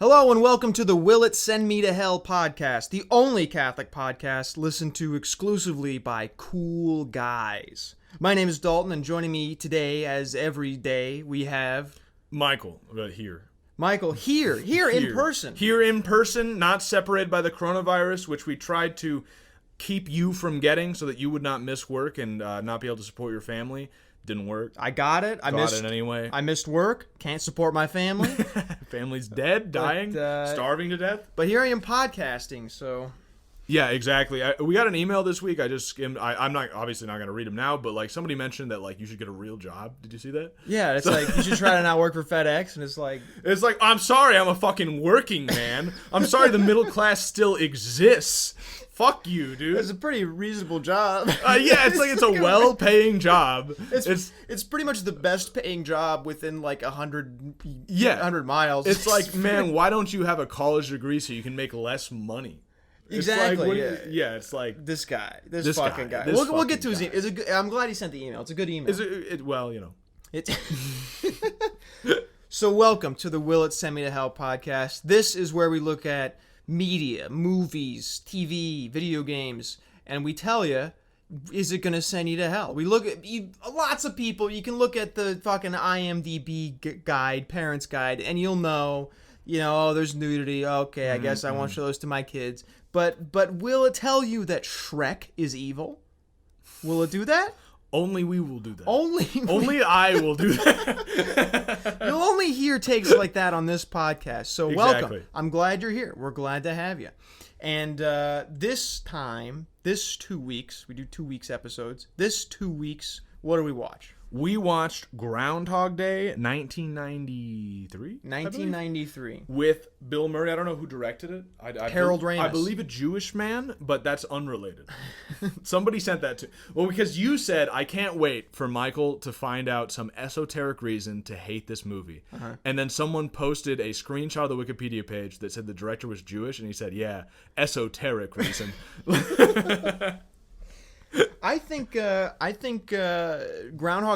Hello and welcome to the Will It Send Me to Hell podcast, the only Catholic podcast listened to exclusively by cool guys. My name is Dalton, and joining me today, as every day, we have... Michael, here. Michael, here in person. Here in person, not separated by the coronavirus, which we tried to keep you from getting so that you would not miss work and not be able to support your family. Didn't work. I got it. I missed it anyway. I missed work. Can't support my family. Family's dead, dying, starving to death. But here I am podcasting, so... Yeah, exactly. We got an email this week. I just skimmed. I'm not obviously not going to read them now, but like somebody mentioned that like you should get a real job. Did you see that? Yeah, it's like you should try to not work for FedEx, and it's like I'm sorry, I'm a fucking working man. I'm sorry, the middle class still exists. Fuck you, dude. It's a pretty reasonable job. Yeah, it's like it's a well-paying job. It's pretty much the best-paying job within like 100 miles. It's like, man, why don't you have a college degree so you can make less money? Exactly. It's like this fucking guy. We'll get to his email. I'm glad he sent the email. It's a good email. Well, you know. So welcome to the Will It Send Me to Hell podcast. This is where we look at media, movies, TV, video games, and we tell you, is it going to send you to hell? We look at lots of people. You can look at the fucking IMDb guide, parents guide, and you'll know, oh, there's nudity. Okay, I guess I won't show those to my kids. But will it tell you that Shrek is evil? Will it do that? Only we will do that. Only I will do that. You'll only hear takes like that on this podcast. So welcome. I'm glad you're here. We're glad to have you. And this 2 weeks, we do 2 weeks episodes. This 2 weeks, what do we watch? We watched Groundhog Day, 1993? 1993. With Bill Murray. I don't know who directed it. Harold Ramis. I believe a Jewish man, but that's unrelated. Somebody sent that to... Well, because you said, I can't wait for Michael to find out some esoteric reason to hate this movie. Uh-huh. And then someone posted a screenshot of the Wikipedia page that said the director was Jewish, and he said, yeah, esoteric reason. I think Groundhog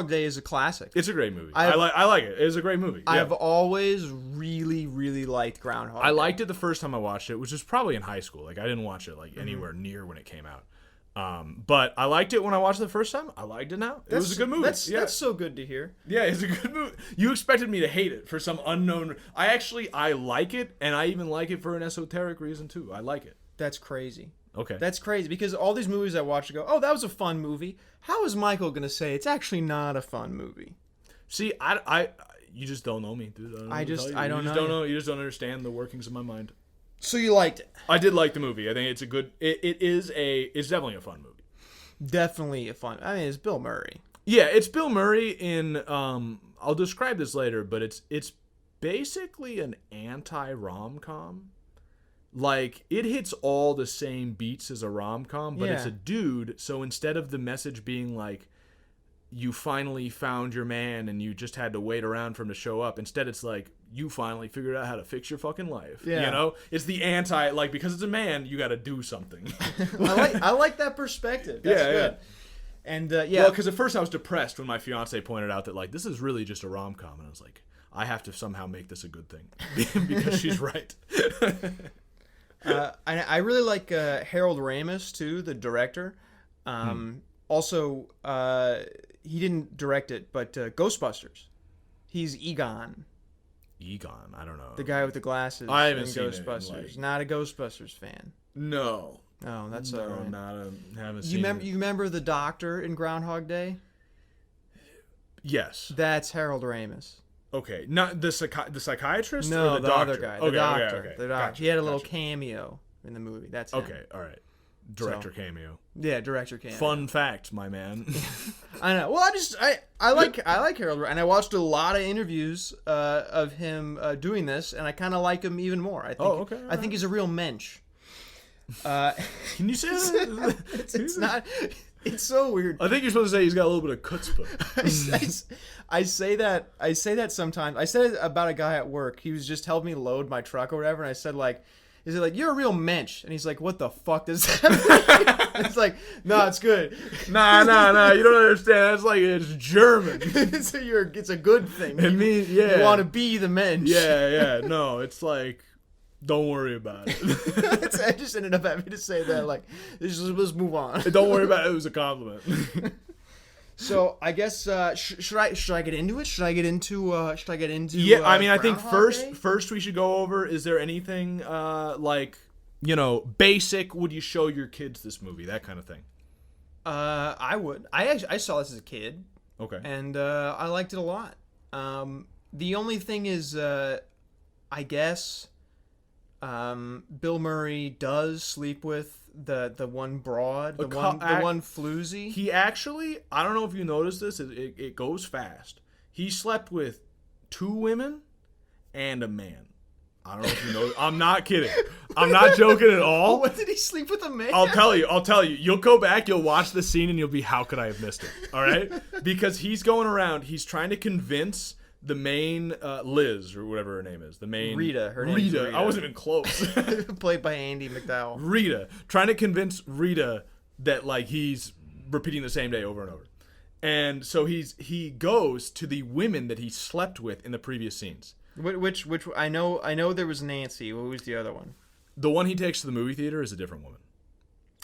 Day is a classic. It's a great movie. I like it. It's a great movie. Yeah. I've always really, really liked Groundhog Day. I liked it the first time I watched it, which was probably in high school. Like I didn't watch it like anywhere near when it came out. But I liked it when I watched it the first time. I liked it now. It was a good movie. That's so good to hear. Yeah, it's a good movie. You expected me to hate it for some unknown... I like it, and I even like it for an esoteric reason too. I like it. That's crazy. Okay. That's crazy, because all these movies I watch, I go, oh, that was a fun movie. How is Michael going to say it's actually not a fun movie? See, you just don't know me, dude. I don't know. You just don't understand the workings of my mind. So you liked it? I did like the movie. I think it's a good... It's definitely a fun movie. Definitely a fun... I mean, it's Bill Murray. Yeah, it's Bill Murray in... I'll describe this later, but it's basically an anti-rom-com. Like, it hits all the same beats as a rom-com, but it's a dude, so instead of the message being like, you finally found your man and you just had to wait around for him to show up, instead it's like, you finally figured out how to fix your fucking life. Yeah. You know? It's the anti, like, because it's a man, you gotta do something. I like that perspective. That's good. Yeah. And, Well, because at first I was depressed when my fiance pointed out that, like, this is really just a rom-com, and I was like, I have to somehow make this a good thing. Because she's right. I really like Harold Ramis too, the director. Also, he didn't direct it, but Ghostbusters. He's Egon. Egon, I don't know. The guy with the glasses. I haven't seen Ghostbusters. Not a Ghostbusters fan. No. Oh, that's all right. Haven't seen it. You remember the doctor in Groundhog Day? Yes. That's Harold Ramis. Okay, not the psychiatrist? No, or the doctor? Other guy. The doctor. Okay. The doctor. Gotcha, he had a little cameo in the movie. That's him. Okay, all right. Director cameo. Yeah, director cameo. Fun fact, my man. I know. Well, I like Harold, and I watched a lot of interviews of him doing this, and I kind of like him even more. I think. I think he's a real mensch. Can you say that? It's not. It's so weird. I think you're supposed to say he's got a little bit of chutzpah. I say that sometimes. I said it about a guy at work. He was just helping me load my truck or whatever, and I said like, is it like, you're a real mensch? And he's like, what the fuck does that mean? It's like, no, it's good. Nah, you don't understand. It's like, it's German. It's a good thing. It means, yeah. You want to be the mensch. Yeah, no, it's like, Don't worry about it. I just ended up having to say that. Like, let's move on. Don't worry about it. It was a compliment. So I guess should I get into it? Should I get into? Yeah, I mean, I think Groundhog Day? first we should go over. Is there anything like basic? Would you show your kids this movie? That kind of thing. I would. I saw this as a kid. Okay. And I liked it a lot. The only thing is, I guess, Bill Murray does sleep with the one broad, the one floozy. He actually, I don't know if you noticed this. It goes fast. He slept with 2 women and a man. I don't know if you know. I'm not kidding. I'm not joking at all. What did he sleep with a man? I'll tell you. You'll go back, you'll watch the scene, and you'll be, how could I have missed it? All right? Because he's going around, he's trying to convince the main Liz, or whatever her name is. The main Rita. Her name's Rita. I wasn't even close. Played by Andy McDowell. Rita. Trying to convince Rita that, like, he's repeating the same day over and over. And so he goes to the women that he slept with in the previous scenes. Which I know there was Nancy. What was the other one? The one he takes to the movie theater is a different woman.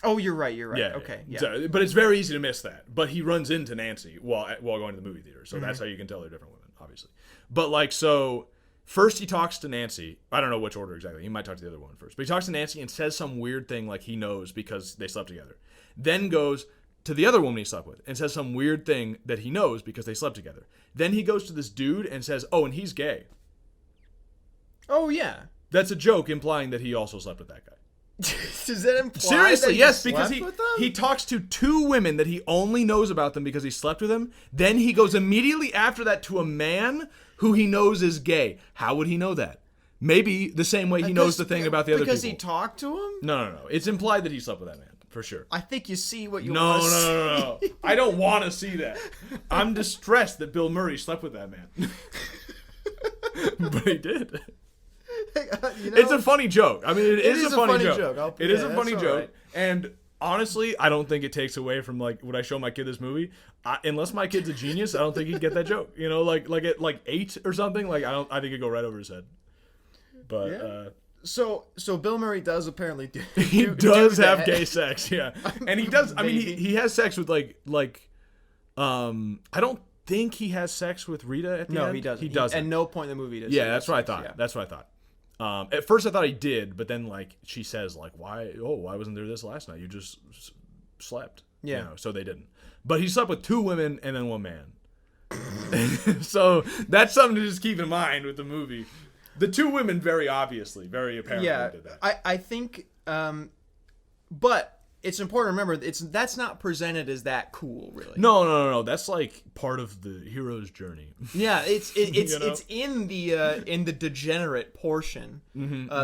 Oh, you're right. Yeah. Okay. Yeah. So, but it's very easy to miss that. But he runs into Nancy while going to the movie theater. So that's how you can tell they're different women, obviously. But like, so first he talks to Nancy. I don't know which order exactly. He might talk to the other one first. But he talks to Nancy and says some weird thing like he knows because they slept together. Then goes to the other woman he slept with and says some weird thing that he knows because they slept together. Then he goes to this dude and says, oh, and he's gay. Oh, yeah. That's a joke implying that he also slept with that guy. Does that imply Seriously, that yes, slept because with them? he talks to 2 women that he only knows about them because he slept with them. Then he goes immediately after that to a man who he knows is gay. How would he know that? Maybe the same way he knows the thing about the other people. Because he talked to him? No. It's implied that he slept with that man, for sure. I think you see what you want to see. No. I don't want to see that. I'm distressed that Bill Murray slept with that man. But he did. It's a funny joke. I mean, it is a funny joke. It is a funny joke. Right. And honestly, I don't think it takes away from, like, would I show my kid this movie? Unless my kid's a genius, I don't think he'd get that joke. Like at 8 or something. Like, I think it'd go right over his head. But yeah. So Bill Murray does apparently do. He does have gay sex, yeah, and he does. I mean, he has sex with like I don't think he has sex with Rita at the end. No, he doesn't. He doesn't. At no point in the movie does. Yeah, that's what I thought. Yeah. That's what I thought. At first I thought he did, but then like she says like, why wasn't there this last night? You just slept. Yeah. So they didn't. But he slept with 2 women and then 1 man. So that's something to just keep in mind with the movie. The 2 women very obviously, very apparently did that. I think, but it's important to remember that's not presented as that cool, really. No. That's like part of the hero's journey. Yeah, it's in the degenerate portion.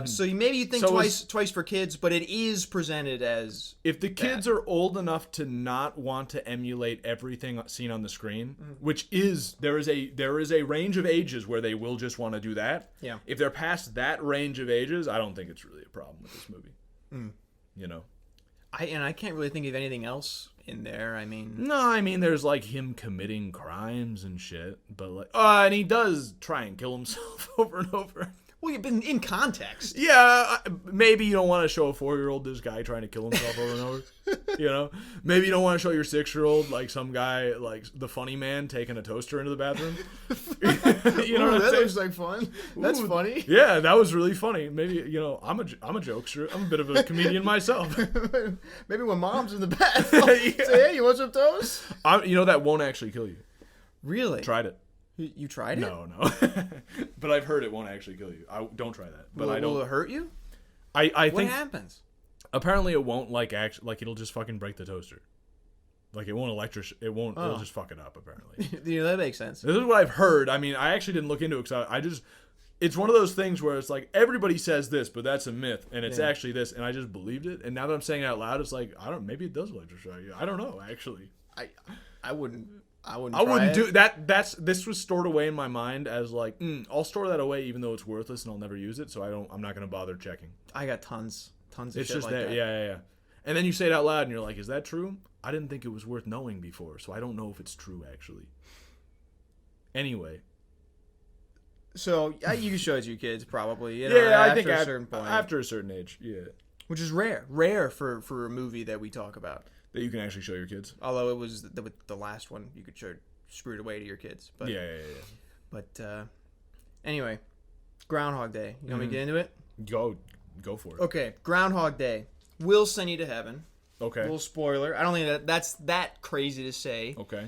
So maybe you think twice for kids, but it is presented as if the kids are old enough to not want to emulate everything seen on the screen, which is there is a range of ages where they will just want to do that. Yeah. If they're past that range of ages, I don't think it's really a problem with this movie. I can't really think of anything else in there. I mean, there's like him committing crimes and shit, but like, and he does try and kill himself over and over. Well, you've been in context. Yeah, maybe you don't want to show a 4-year-old this guy trying to kill himself over and over. Maybe you don't want to show your 6-year-old like some guy like the funny man taking a toaster into the bathroom. That looks like fun. That's funny. Yeah, that was really funny. Maybe I'm a jokester. I'm a bit of a comedian myself. Maybe when mom's in the bath, say, hey, you want some toast? That won't actually kill you. Really? Tried it. You tried it? No. But I've heard it won't actually kill you. Don't try that. But will it hurt you? I think what happens? Apparently it won't it'll just fucking break the toaster. Like it won't it'll just fuck it up apparently. That makes sense. This is what I've heard. I mean, I actually didn't look into it because it's one of those things where it's like everybody says this, but that's a myth and it's actually this, and I just believed it. And now that I'm saying it out loud, it's like maybe it does electroshock you. I don't know actually. I wouldn't do that. This was stored away in my mind as like, I'll store that away even though it's worthless and I'll never use it, so I'm not gonna bother checking. I got tons of it's shit just like that. that. Yeah. And then you say it out loud and you're like, is that true? I didn't think it was worth knowing before, so I don't know if it's true actually. Anyway. So you can show it to your kids, probably. I think a certain point, after a certain age, which is rare for a movie that we talk about that you can actually show your kids. Although it was the last one you could show Spirited Away to your kids. But, But anyway, Groundhog Day. You want me to get into it? Go for it. Okay, Groundhog Day will send you to heaven. Okay. Little spoiler. I don't think that's that crazy to say. Okay.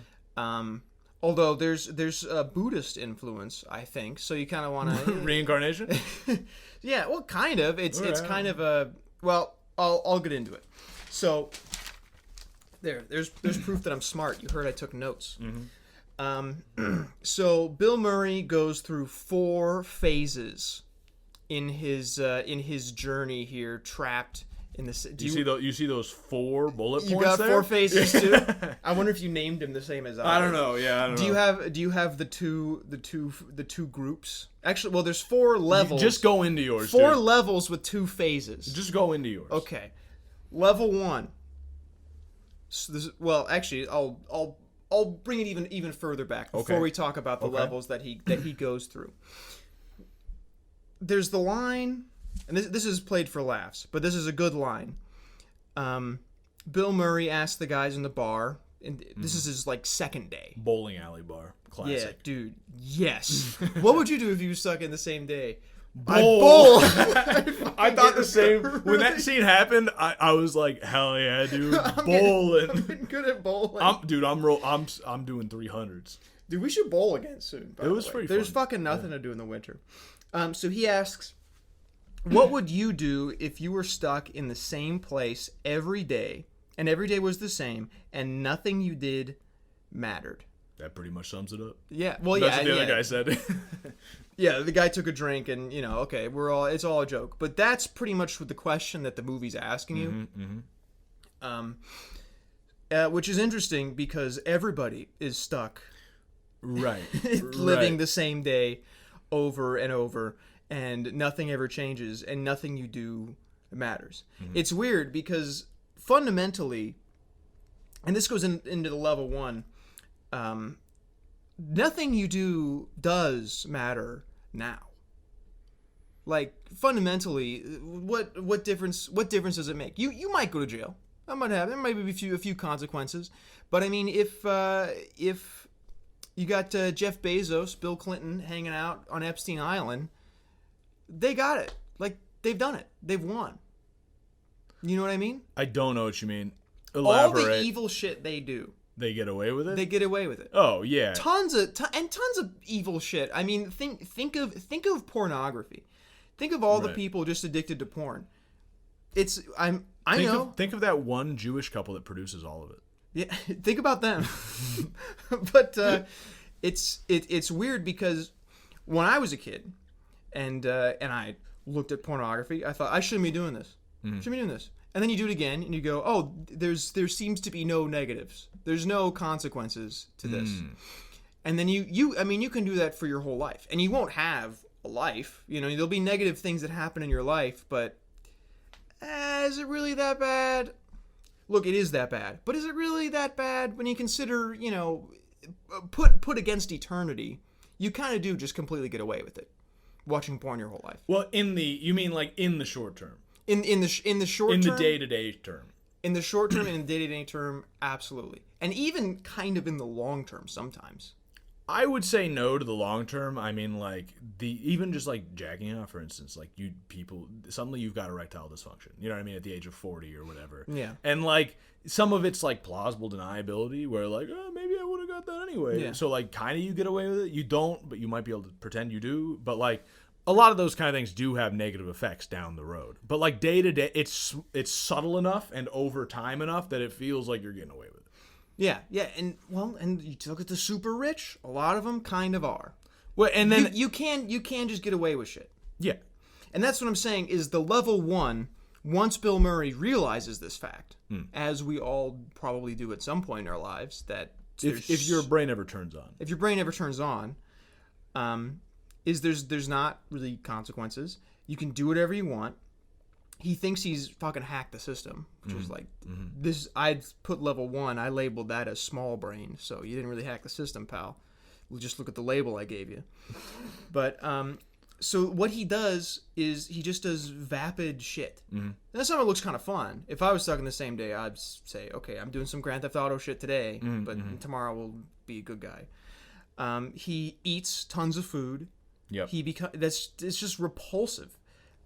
Although there's a Buddhist influence, I think. So you kind of want to reincarnation. Yeah, well, kind of. It's kind of a well. I'll get into it. So there's proof that I'm smart. You heard I took notes. Mm-hmm. So Bill Murray goes through 4 phases in his journey here, trapped in this. You see those 4 bullet points? You got there? 4 phases too. I wonder if you named him the same as I. I don't know. Yeah, I don't know. Do you have the two groups? Actually, well, there's 4 levels. Just go into yours. 4 levels with 2 phases. Just go into yours. Okay, level 1. So actually, I'll bring it even further back before we talk about the levels that he goes through. There's the line, and this is played for laughs, but this is a good line. Bill Murray asked the guys in the bar, and this is his second day. Bowling alley bar. Classic. Yeah, dude. Yes. What would you do if you were stuck in the same day? Bowl. I thought the same. When that scene happened, I was like, hell yeah, dude. Bowling. I'm good at bowling. I'm doing 300s. Dude, we should bowl again soon. It was pretty fun. There's fucking nothing to do in the winter. So he asks, what would you do if you were stuck in the same place every day, and every day was the same, and nothing you did mattered? That pretty much sums it up. Yeah. Well, That's what the other guy said. Yeah, the guy took a drink, and okay, it's all a joke. But that's pretty much the question that the movie's asking you. Which is interesting because everybody is stuck, right, living the same day over and over, and nothing ever changes, and nothing you do matters. It's weird because fundamentally, and this goes into the level 1. Nothing you do does matter now. Fundamentally, what difference does it make? You might go to jail. There might be a few consequences, but I mean, if you got Jeff Bezos, Bill Clinton hanging out on Epstein Island, they got it. They've done it. They've won. You know what I mean? I don't know what you mean. Elaborate. All the evil shit they do. They get away with it? They get away with it. Oh, yeah. Tons of evil shit. I mean, think of pornography. Think of all the people just addicted to porn. Think of that one Jewish couple that produces all of it. Yeah, think about them. But it's weird because when I was a kid and I looked at pornography, I thought I shouldn't be doing this. Shouldn't be doing this. And then you do it again, and you go, "Oh, there seems to be no negatives. There's no consequences to this." And then you can do that for your whole life, and you won't have a life. There'll be negative things that happen in your life, but is it really that bad? Look, it is that bad, but is it really that bad when you consider, put against eternity? You kind of do just completely get away with it, watching porn your whole life. Well, you mean in the short term? In the short term? In the day-to-day term. In the short term and in the day-to-day term, absolutely. And even kind of in the long term sometimes. I would say no to the long term. I mean, even just jacking off, for instance, suddenly you've got erectile dysfunction. You know what I mean? At the age of 40 or whatever. Yeah. And some of it's plausible deniability where maybe I would have got that anyway. Yeah. So kind of you get away with it. You don't, but you might be able to pretend you do. But a lot of those kind of things do have negative effects down the road. But day to day, it's subtle enough and over time enough that it feels like you're getting away with it. Yeah, and you look at the super rich. A lot of them kind of are. Well, and then you can just get away with shit. Yeah, and that's what I'm saying is the level 1. Once Bill Murray realizes this fact, as we all probably do at some point in our lives, that if your brain ever turns on, there's not really consequences. You can do whatever you want. He thinks he's fucking hacked the system, which is this. I'd put level 1. I labeled that as small brain, so you didn't really hack the system, pal. Just look at the label I gave you. But so what he does is he just does vapid shit. And some of it looks kind of fun. If I was stuck in the same day, I'd say, okay, I'm doing some Grand Theft Auto shit today, but tomorrow we'll be a good guy. He eats tons of food. Yep. It's just repulsive.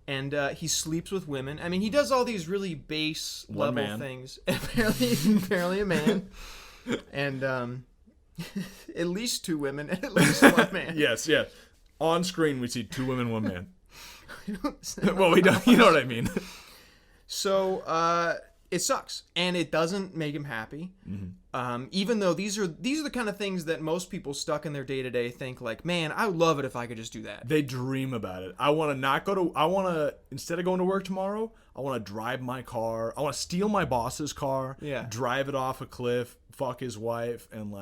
And he sleeps with women. I mean, he does all these really base level things. Apparently a man. And at least 2 women and at least 1 man. Yes. On screen, we see 2 women, 1 man. Well, we don't. You know what I mean. So it sucks, and it doesn't make him happy. Even though these are the kind of things that most people stuck in their day to day think like, man, I would love it if I could just do that. They dream about it. I want to instead of going to work tomorrow, I want to drive my car. I want to steal my boss's car. Yeah. Drive it off a cliff. Fuck his wife, and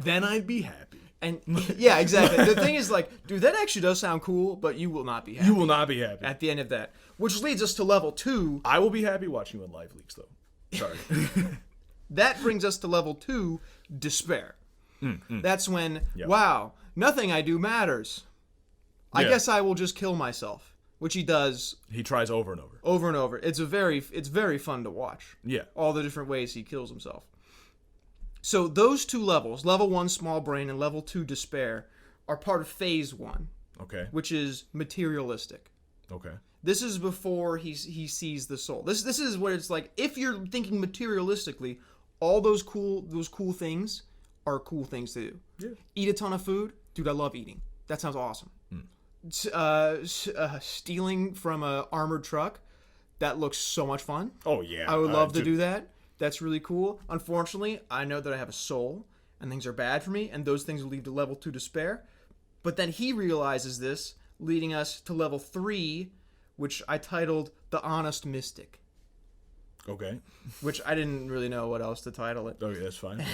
then I'd be happy. And yeah, exactly. The thing is, like, dude, that actually does sound cool, but you will not be happy. You will not be happy at the end of that. Which leads us to level 2. I will be happy watching you on Live Leaks, though. Sorry. That brings us to level 2, despair. That's when, wow, nothing I do matters. I guess I will just kill myself, which he does. He tries over and over. Over and over. It's very fun to watch. Yeah. All the different ways he kills himself. So those 2 levels, level 1 small brain and level 2 despair, are part of phase 1. Okay. Which is materialistic. Okay. This is before he sees the soul. This is what it's like. If you're thinking materialistically, all those cool things are cool things to do. Yeah. Eat a ton of food, dude. I love eating. That sounds awesome. Stealing from a armored truck, that looks so much fun. Oh yeah. I would love to do that. That's really cool. Unfortunately, I know that I have a soul and things are bad for me, and those things will lead to level 2 despair. But then he realizes this, leading us to level 3, which I titled The Honest Mystic. Okay. Which I didn't really know what else to title it. Okay, that's fine.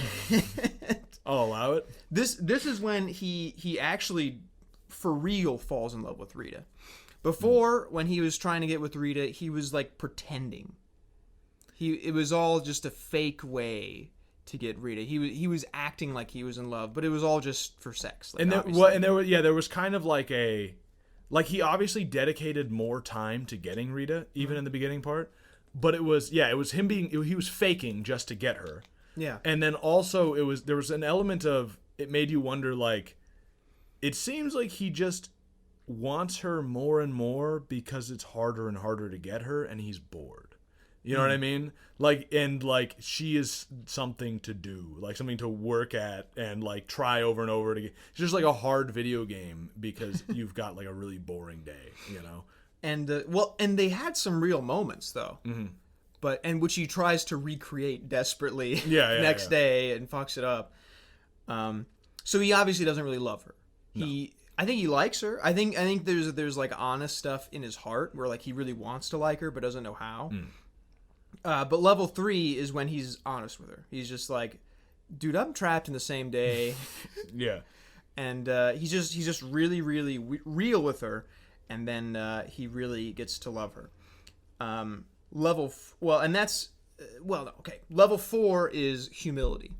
I'll allow it. This is when he actually, for real, falls in love with Rita. Before, when he was trying to get with Rita, he was like pretending. It was all just a fake way to get Rita. He was acting like he was in love, but it was all just for sex. Like, there was kind of like he obviously dedicated more time to getting Rita, even in the beginning part. But it was him he was faking just to get her. Yeah. And then also there was an element of, it made you wonder, like, it seems like he just wants her more and more because it's harder and harder to get her, and he's bored. You know what I mean? Like, and like, she is something to do, like something to work at and like try over and over to get. It's just like a hard video game because you've got like a really boring day, you know? And and they had some real moments though. But which he tries to recreate desperately next day and fucks it up. So he obviously doesn't really love her. No. I think he likes her. I think there's like honest stuff in his heart where like he really wants to like her but doesn't know how. But level 3 is when he's honest with her. He's just like, dude, I'm trapped in the same day. Yeah. And he's just really, really real with her. And then he really gets to love her. Level 4 is humility.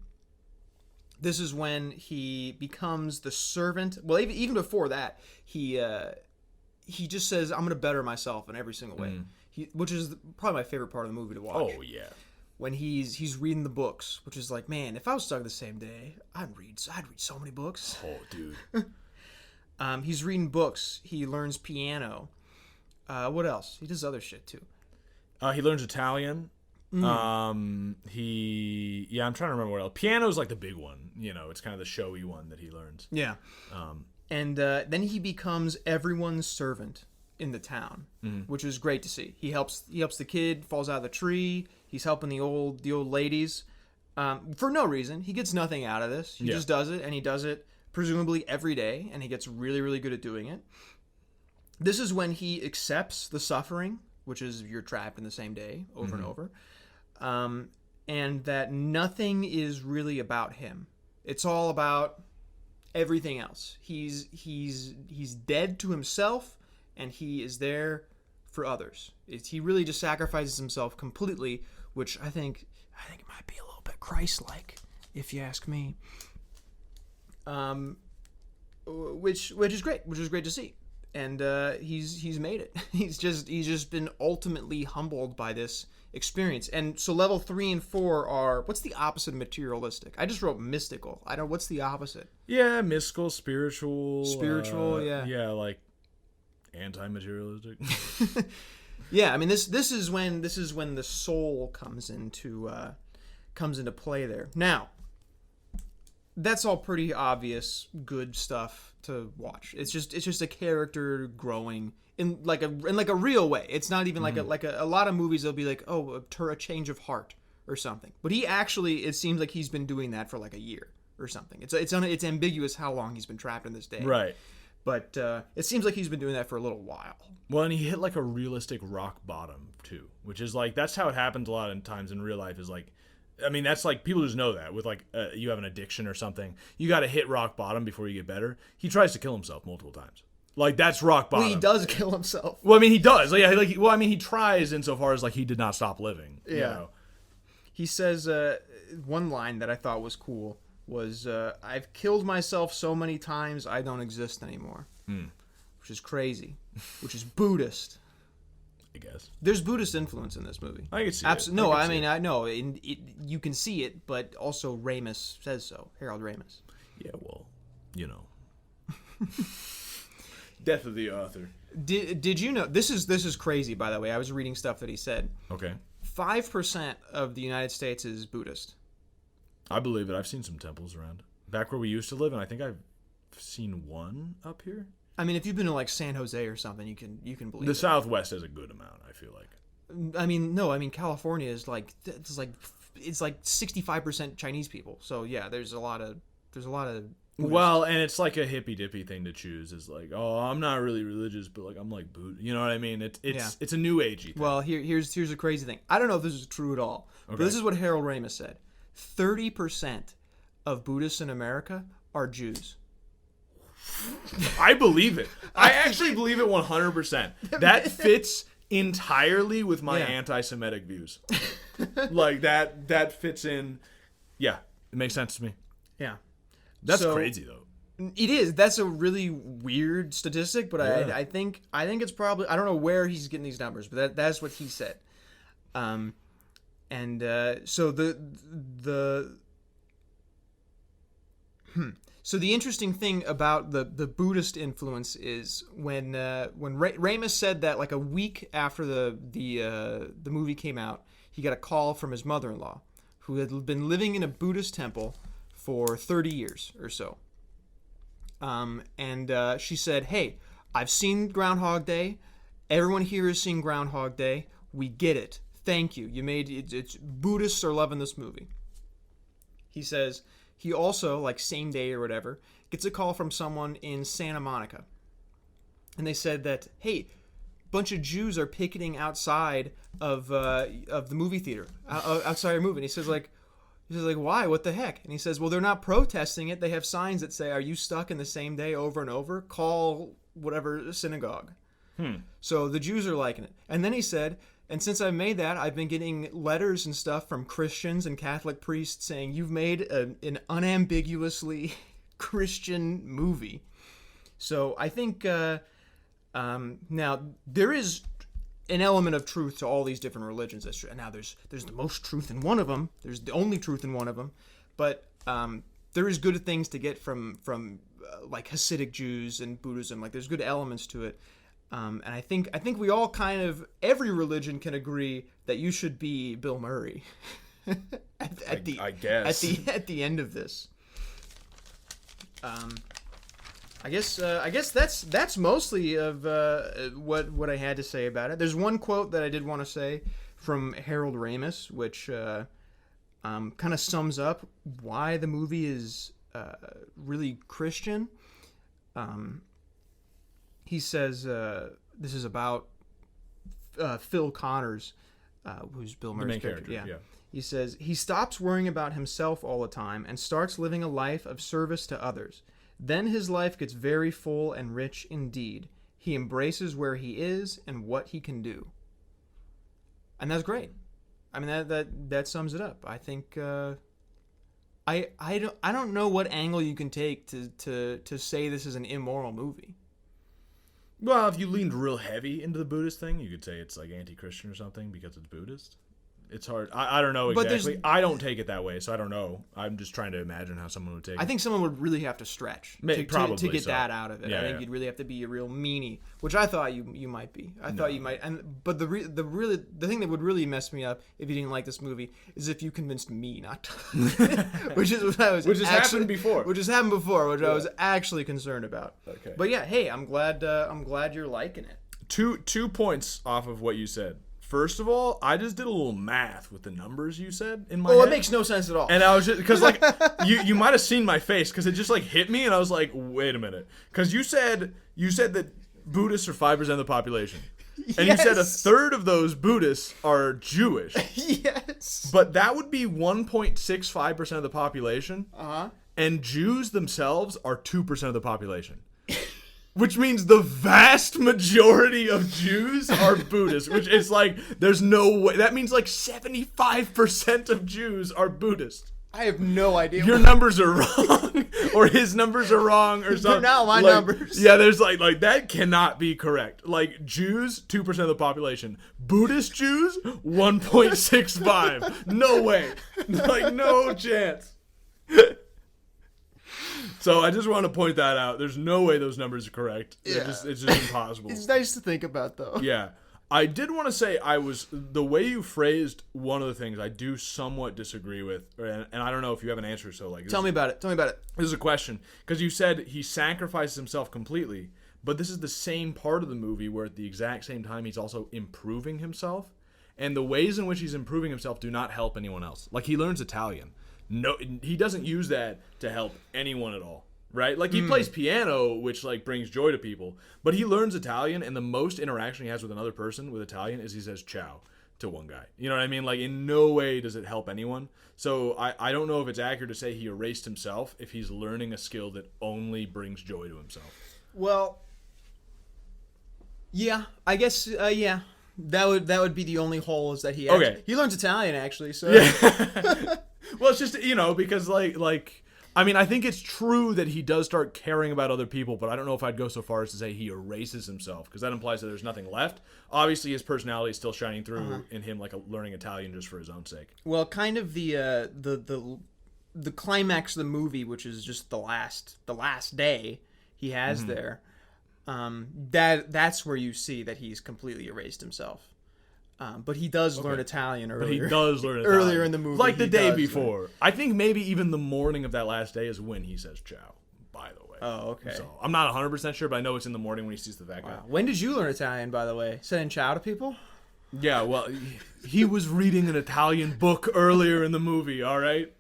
This is when he becomes the servant. Well, even before that, he just says, I'm going to better myself in every single way. Which is probably my favorite part of the movie to watch. Oh, yeah. When he's reading the books, which is like, man, if I was stuck the same day, I'd read so many books. Oh, dude. He's reading books. He learns piano. What else? He does other shit, too. He learns Italian. I'm trying to remember what else. Piano's like the big one. You know, it's kind of the showy one that he learns. Yeah. And then he becomes everyone's servant in the town, which is great to see. He helps the kid, falls out of the tree. He's helping the old ladies for no reason. He gets nothing out of this. He just does it, and he does it presumably every day, and he gets really, really good at doing it. This is when he accepts the suffering, which is you're trapped in the same day over and over, and that nothing is really about him. It's all about everything else. He's dead to himself, and he is there for others. He really just sacrifices himself completely, which I think it might be a little bit Christ-like, if you ask me. which is great, to see. And he's made it. He's just been ultimately humbled by this experience. And so level 3 and 4 are, what's the opposite of materialistic? I just wrote mystical. I don't. What's the opposite? Yeah, mystical, spiritual. Yeah. Yeah, like anti-materialistic. Yeah, I mean this is when the soul comes into play there. Now, that's all pretty obvious good stuff to watch. It's just a character growing in like a real way. It's not even like a lot of movies they'll be like, oh, a change of heart or something. But he actually, it seems like he's been doing that for like a year or something. It's ambiguous how long he's been trapped in this day. Right. But it seems like he's been doing that for a little while. Well, and he hit like a realistic rock bottom too, which is like, that's how it happens a lot of times in real life. Is like, I mean, that's like, people just know that with like you have an addiction or something, you got to hit rock bottom before you get better. He tries to kill himself multiple times. Like, that's rock bottom. Well, he does kill himself. Well, I mean, he does. Like, well, I mean, he tries insofar as like he did not stop living. Yeah. You know? He says one line that I thought was cool was, "I've killed myself so many times I don't exist anymore," which is crazy, which is Buddhist. I guess There's Buddhist influence in this movie. I can see it. No, I mean, I know you can see it, but also Ramis says so. Harold Ramis. Yeah, well, you know. Death of the author. Did you know, this is crazy, by the way. I was reading stuff that he said. Okay. 5% of the United States is Buddhist. I believe it. I've seen some temples around back where we used to live, and I think I've seen one up here. I mean, if you've been to like San Jose or something, you can believe the it. Southwest has a good amount, I feel like. I mean, California is like it's like 65% Chinese people. So yeah, there's a lot of Buddhist. Well, and it's like a hippy dippy thing to choose. Is like, oh, I'm not really religious, but like I'm like Buddha. You know what I mean? It's a new agey thing. Well, here's a crazy thing. I don't know if this is true at all, but this is what Harold Ramis said. 30% of Buddhists in America are Jews. I believe it. I actually believe it 100%. That fits entirely with my anti-Semitic views. Like that fits in. Yeah, it makes sense to me. Yeah. That's crazy though. It is. That's a really weird statistic, but Yeah. I think it's probably, I don't know where he's getting these numbers, but that's what he said. So the interesting thing about the Buddhist influence is when Ramis said that like a week after the movie came out, he got a call from his mother-in-law, who had been living in a Buddhist temple for 30 years or so. She said, "Hey, I've seen Groundhog Day. Everyone here has seen Groundhog Day. We get it. Thank you. You made it. It's Buddhists are loving this movie." He says he also, like same day or whatever, gets a call from someone in Santa Monica. And they said that, hey, a bunch of Jews are picketing outside of the movie theater, outside our movie. And he says, why? What the heck? And he says, well, they're not protesting it. They have signs that say, are you stuck in the same day over and over? Call whatever synagogue. So the Jews are liking it. And then he said, and since I've made that, I've been getting letters and stuff from Christians and Catholic priests saying, you've made an unambiguously Christian movie. So I think now there is an element of truth to all these different religions. That's true. And now there's the most truth in one of them. There's the only truth in one of them. But there is good things to get from like Hasidic Jews and Buddhism. Like there's good elements to it. And I think we all kind of, every religion can agree that you should be Bill Murray at the end of this. I guess that's mostly of what I had to say about it. There's one quote that I did want to say from Harold Ramis, which kind of sums up why the movie is really Christian. He says this is about Phil Connors, who's Bill Murray's character. Yeah. He says, he stops worrying about himself all the time and starts living a life of service to others. Then his life gets very full and rich indeed. He embraces where he is and what he can do. And that's great. I mean, that sums it up. I think I don't know what angle you can take to say this is an immoral movie. Well, if you leaned real heavy into the Buddhist thing, you could say it's like anti-Christian or something because it's Buddhist. It's hard. I don't know exactly. I don't take it that way, so I don't know. I'm just trying to imagine how someone would take it. I think someone would really have to stretch to get that out of it. I think you'd really have to be a real meanie, which I thought you might be. I thought you might. But the thing that would really mess me up if you didn't like this movie is if you convinced me not to. which has happened before. Which has happened before, which I was actually concerned about. Okay. But yeah, hey, I'm glad you're liking it. Two points off of what you said. First of all, I just did a little math with the numbers you said in my head. It makes no sense at all. And I was just, because like, you might have seen my face, because it just like hit me, and I was like, wait a minute. Because you said that Buddhists are 5% of the population. And you said a third of those Buddhists are Jewish. Yes. But that would be 1.65% of the population. Uh-huh. And Jews themselves are 2% of the population. Which means the vast majority of Jews are Buddhists, which is like, there's no way. That means like 75% of Jews are Buddhist. I have no idea. Your numbers are wrong, or his numbers are wrong, or something. They're not my numbers. Yeah, there's like that cannot be correct. Like Jews, 2% of the population. Buddhist Jews, 1.65. No way. Like no chance. So I just want to point that out. There's no way those numbers are correct. Yeah. It's just impossible. It's nice to think about, though. Yeah. I did want to say the way you phrased one of the things I do somewhat disagree with, and I don't know if you have an answer. So like, Tell me about it. This is a question, because you said he sacrifices himself completely, but this is the same part of the movie where at the exact same time he's also improving himself, and the ways in which he's improving himself do not help anyone else. Like he learns Italian. No, he doesn't use that to help anyone at all, right? Like he plays piano, which like brings joy to people, but he learns Italian, and the most interaction he has with another person with Italian is he says ciao to one guy. You know what I mean? Like in no way does it help anyone. So I don't know if it's accurate to say he erased himself if he's learning a skill that only brings joy to himself. Well, yeah, I guess yeah. That would be the only hole, is that he he learns Italian actually. So yeah. Well, it's just, because like I mean, I think it's true that he does start caring about other people, but I don't know if I'd go so far as to say he erases himself, because that implies that there's nothing left. Obviously, his personality is still shining through in him, like learning Italian just for his own sake. Well, kind of the climax of the movie, which is just the last day he has there. That's where you see that he's completely erased himself. But he does learn Italian earlier. But he does learn Italian. Earlier in the movie. Like the day before. I think maybe even the morning of that last day is when he says ciao, by the way. Oh, okay. So I'm not 100% sure, but I know it's in the morning when he sees the fat guy. When did you learn Italian, by the way? Saying ciao to people? Yeah, well, he was reading an Italian book earlier in the movie, all right?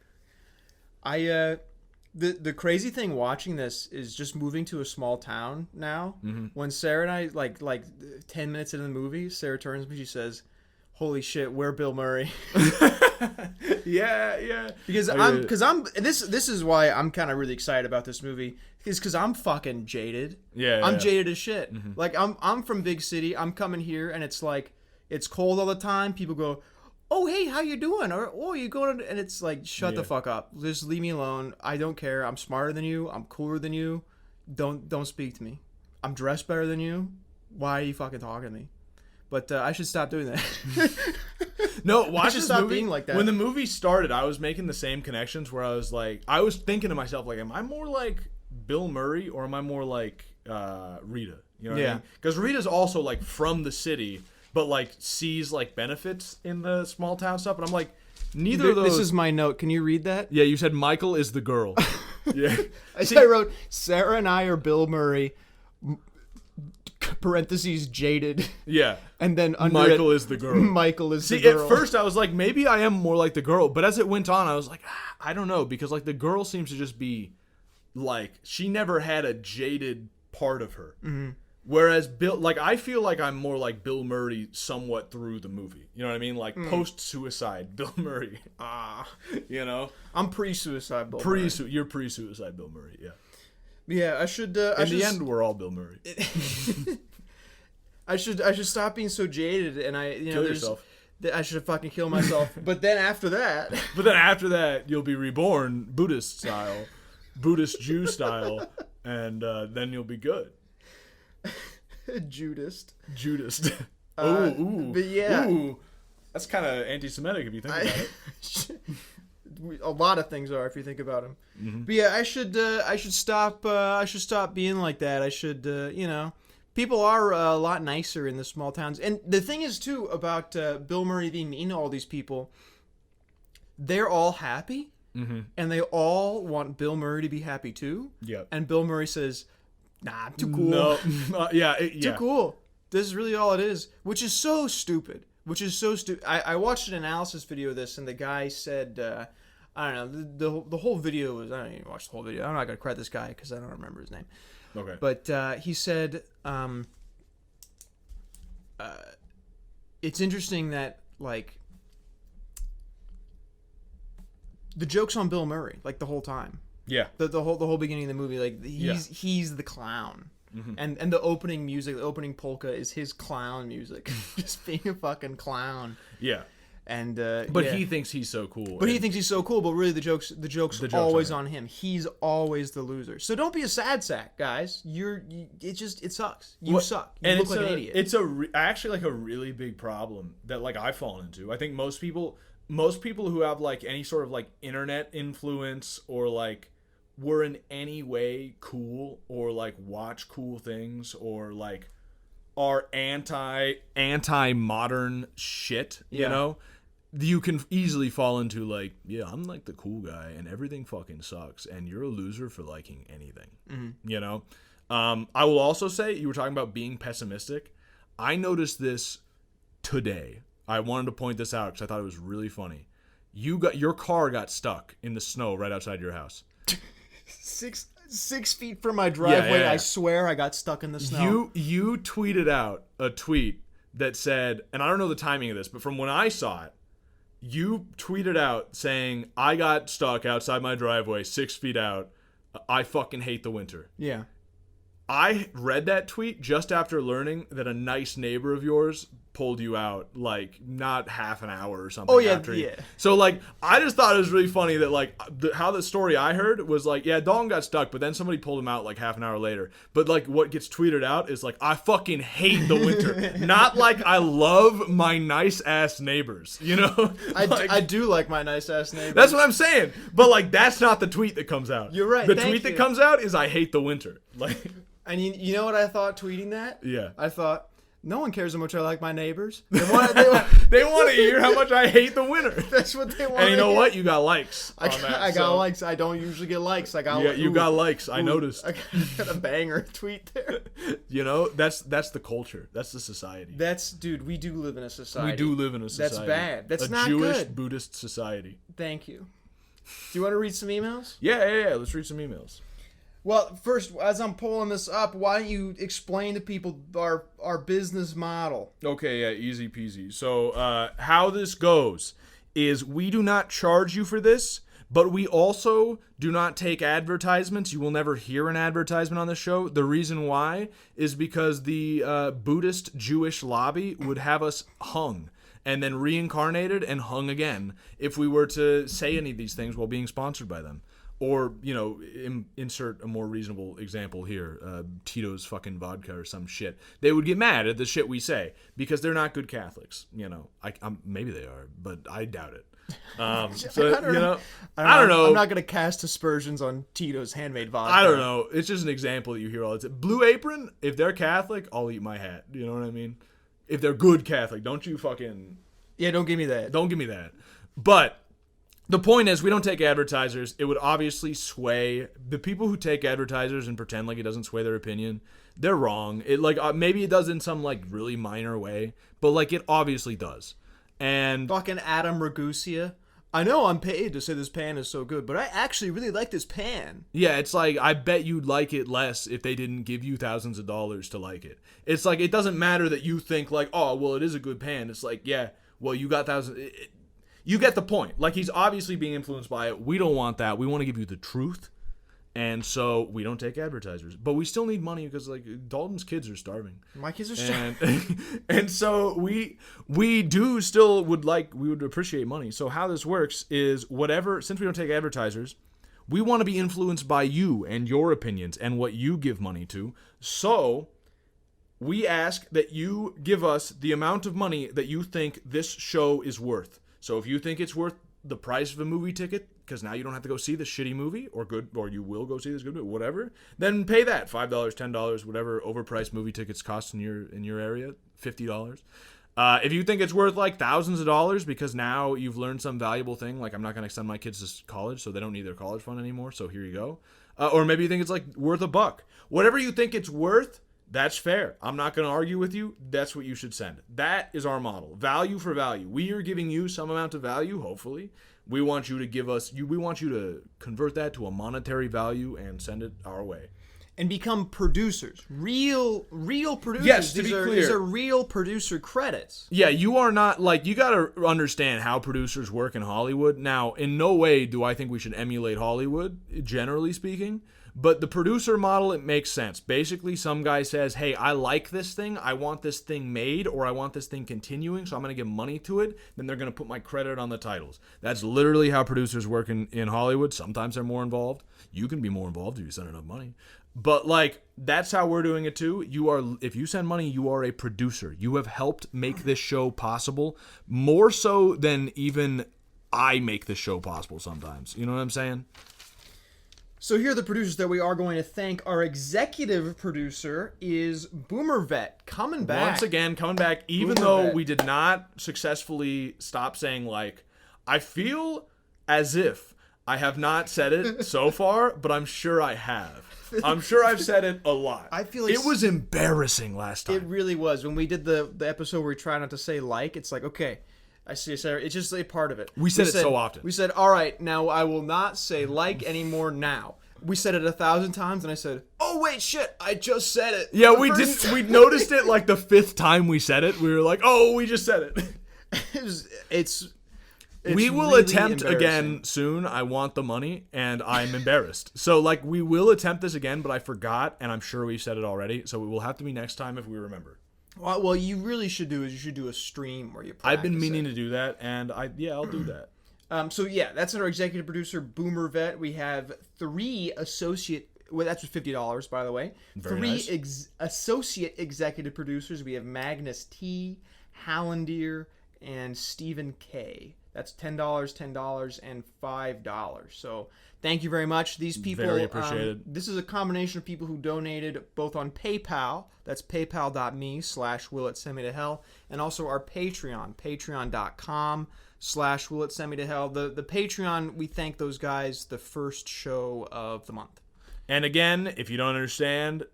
The crazy thing watching this is just moving to a small town now. When Sarah and I, like 10 minutes into the movie, Sarah turns to me, she says, "Holy shit, we're Bill Murray." Yeah. Because this is why I'm kind of really excited about this movie, is because I'm fucking jaded. I'm jaded as shit. Like I'm from big city. I'm coming here and it's like it's cold all the time. People go, "Oh, hey, how you doing?" Or, "Oh, you going?" And it's like, shut the fuck up. Just leave me alone. I don't care. I'm smarter than you. I'm cooler than you. Don't speak to me. I'm dressed better than you. Why are you fucking talking to me? But I should stop doing that. No, watch this movie. Being like that. When the movie started, I was making the same connections where I was thinking to myself, like, am I more like Bill Murray or am I more like Rita? You know what I mean? Because Rita's also like from the city, but like sees like benefits in the small town stuff. And I'm like, neither of those. This is my note. Can you read that? Yeah, you said Michael is the girl. Yeah. I wrote, Sarah and I are Bill Murray, parentheses, jaded. Yeah. And then Michael is the girl. Michael is the girl. At first I was like, maybe I am more like the girl. But as it went on, I was like, I don't know. Because like the girl seems to just be like, she never had a jaded part of her. Whereas Bill, like, I feel like I'm more like Bill Murray somewhat through the movie. You know what I mean? Like post-suicide Bill Murray. You know? I'm pre-suicide Bill Murray. You're pre-suicide Bill Murray, yeah. Yeah, I should. In the end, we're all Bill Murray. I should stop being so jaded, and kill yourself. I should have fucking killed myself. But then after that, you'll be reborn Buddhist style, Buddhist Jew style, and then you'll be good. Judas. Ooh. But yeah. Ooh. That's kind of anti-Semitic if you think about it. A lot of things are if you think about them. Mm-hmm. But yeah, I should stop being like that. I should, people are a lot nicer in the small towns. And the thing is too about Bill Murray being mean to all these people, they're all happy, and they all want Bill Murray to be happy too. Yeah. And Bill Murray says, "Nah, I'm too cool. No, Too cool. This is really all it is," which is so stupid. I watched an analysis video of this, and the guy said, I don't know, the whole video was, I didn't even watch the whole video. I'm not going to credit this guy because I don't remember his name. Okay. But he said, it's interesting that, like, the joke's on Bill Murray, like, the whole time. Yeah. The whole beginning of the movie, like, he's the clown. Mm-hmm. And the opening music, the opening polka is his clown music. Just being a fucking clown. Yeah. And but he thinks he's so cool. But he thinks he's so cool, but really the joke's always on him. He's always the loser. So don't be a sad sack, guys. It sucks. You suck. You look like an idiot. It's actually like a really big problem that like I've fallen into. I think most people who have like any sort of like internet influence or like were in any way cool or like watch cool things or like are anti-modern shit, you know, you can easily fall into like, yeah, I'm like the cool guy and everything fucking sucks and you're a loser for liking anything, you know. I will also say, you were talking about being pessimistic. I noticed this today. I wanted to point this out because I thought it was really funny. Your car got stuck in the snow right outside your house. 6 feet from my driveway, I swear I got stuck in the snow. You tweeted out a tweet that said, and I don't know the timing of this, but from when I saw it, you tweeted out saying, I got stuck outside my driveway 6 feet out. I fucking hate the winter. Yeah. I read that tweet just after learning that a nice neighbor of yours pulled you out, like, not half an hour or something. Oh, yeah, after So, like, I just thought it was really funny that, like, how the story I heard was, like, yeah, Dalton got stuck, but then somebody pulled him out, like, half an hour later. But, like, what gets tweeted out is, like, I fucking hate the winter. Not like I love my nice-ass neighbors, you know? I do like my nice-ass neighbors. That's what I'm saying. But, like, that's not the tweet that comes out. You're right, The tweet that comes out is I hate the winter. Like... And you know what I thought tweeting that? Yeah. I thought, no one cares how much I like my neighbors. They want to hear how much I hate the winter. That's what they want. And you know what? You got likes. I got likes. I don't usually get likes. You got likes. I noticed. I got a banger tweet there. You know, that's the culture. That's the society. Dude, we do live in a society. We do live in a society. That's bad. That's not good. A Jewish good. Buddhist society. Thank you. Do you want to read some emails? Yeah. Let's read some emails. Well, first, as I'm pulling this up, why don't you explain to people our business model? Okay, yeah, easy peasy. So, how this goes is we do not charge you for this, but we also do not take advertisements. You will never hear an advertisement on the show. The reason why is because the Buddhist Jewish lobby would have us hung and then reincarnated and hung again if we were to say any of these things while being sponsored by them. Or, you know, insert a more reasonable example here, Tito's fucking vodka or some shit. They would get mad at the shit we say because they're not good Catholics. You know, maybe they are, but I doubt it. I don't know. I'm not going to cast aspersions on Tito's handmade vodka. I don't know. It's just an example that you hear all the time. Blue Apron, if they're Catholic, I'll eat my hat. You know what I mean? If they're good Catholic, don't you fucking... Yeah, don't give me that. Don't give me that. But... the point is, we don't take advertisers. It would obviously sway the people who take advertisers and pretend like it doesn't sway their opinion. They're wrong. It maybe it does in some like really minor way, but like it obviously does. And fucking Adam Ragusia. I know I'm paid to say this pan is so good, but I actually really like this pan. Yeah, it's like I bet you'd like it less if they didn't give you thousands of dollars to like it. It's like it doesn't matter that you think like, oh well, it is a good pan. It's like yeah, well you got thousands. You get the point. Like, he's obviously being influenced by it. We don't want that. We want to give you the truth. And so we don't take advertisers, but we still need money because like Dalton's kids are starving. My kids are starving. And so we do still we would appreciate money. So how this works is since we don't take advertisers, we want to be influenced by you and your opinions and what you give money to. So we ask that you give us the amount of money that you think this show is worth. So if you think it's worth the price of a movie ticket, because now you don't have to go see this shitty movie, or you will go see this good movie, whatever, then pay that $5, $10, whatever overpriced movie tickets cost in your area, $50. If you think it's worth like thousands of dollars because now you've learned some valuable thing, like I'm not going to send my kids to college, so they don't need their college fund anymore, so here you go. Or maybe you think it's like worth $1. Whatever you think it's worth, that's fair. I'm not going to argue with you. That's what you should send. That is our model. Value for value. We are giving you some amount of value, hopefully. We want you to give us, we want you to convert that to a monetary value and send it our way. And become producers. Real producers. Yes, to be clear. These are real producer credits. Yeah, you are not, like, you got to understand how producers work in Hollywood. Now, in no way do I think we should emulate Hollywood, generally speaking. But the producer model, it makes sense. Basically, some guy says, hey, I like this thing. I want this thing made, or I want this thing continuing, so I'm going to give money to it. Then they're going to put my credit on the titles. That's literally how producers work in Hollywood. Sometimes they're more involved. You can be more involved if you send enough money. But, like, that's how we're doing it, too. If you send money, you are a producer. You have helped make this show possible, more so than even I make this show possible sometimes. You know what I'm saying? So here are the producers that we are going to thank. Our executive producer is BoomerVet, coming back. Once again, coming back, even though we did not successfully stop saying, like, I feel as if I have not said it so far, but I'm sure I have. I'm sure I've said it a lot. I feel like it was embarrassing last time. It really was. When we did the episode where we try not to say like, it's like, okay, I see, Sarah. It's just a part of it. We said it so often. We said, all right, now I will not say like anymore now. We said it 1,000 times, and I said, oh, wait, shit, I just said it. Yeah, we didn't. We noticed it like the 5th time we said it. We were like, oh, we just said it. It's we will really attempt again soon. I want the money, and I'm embarrassed. So, like, we will attempt this again, but I forgot, and I'm sure we've said it already. So it will have to be next time if we remember. Well, you really should do is you should do a stream where you practice I've been meaning to do that, and I'll do that. So yeah, that's our executive producer, BoomerVet. We have 3 associate. Well, that's with $50, by the way. Very 3 nice. Associate executive producers. We have Magnus T, Halindir, and Stephen K. That's $10, $10, and $5. So thank you very much. These people. Very appreciated. This is a combination of people who donated both on PayPal. That's paypal.me/willitsendmetohell, and also our Patreon, patreon.com/willitsendmetohell. The Patreon, we thank those guys the first show of the month. And again, if you don't understand,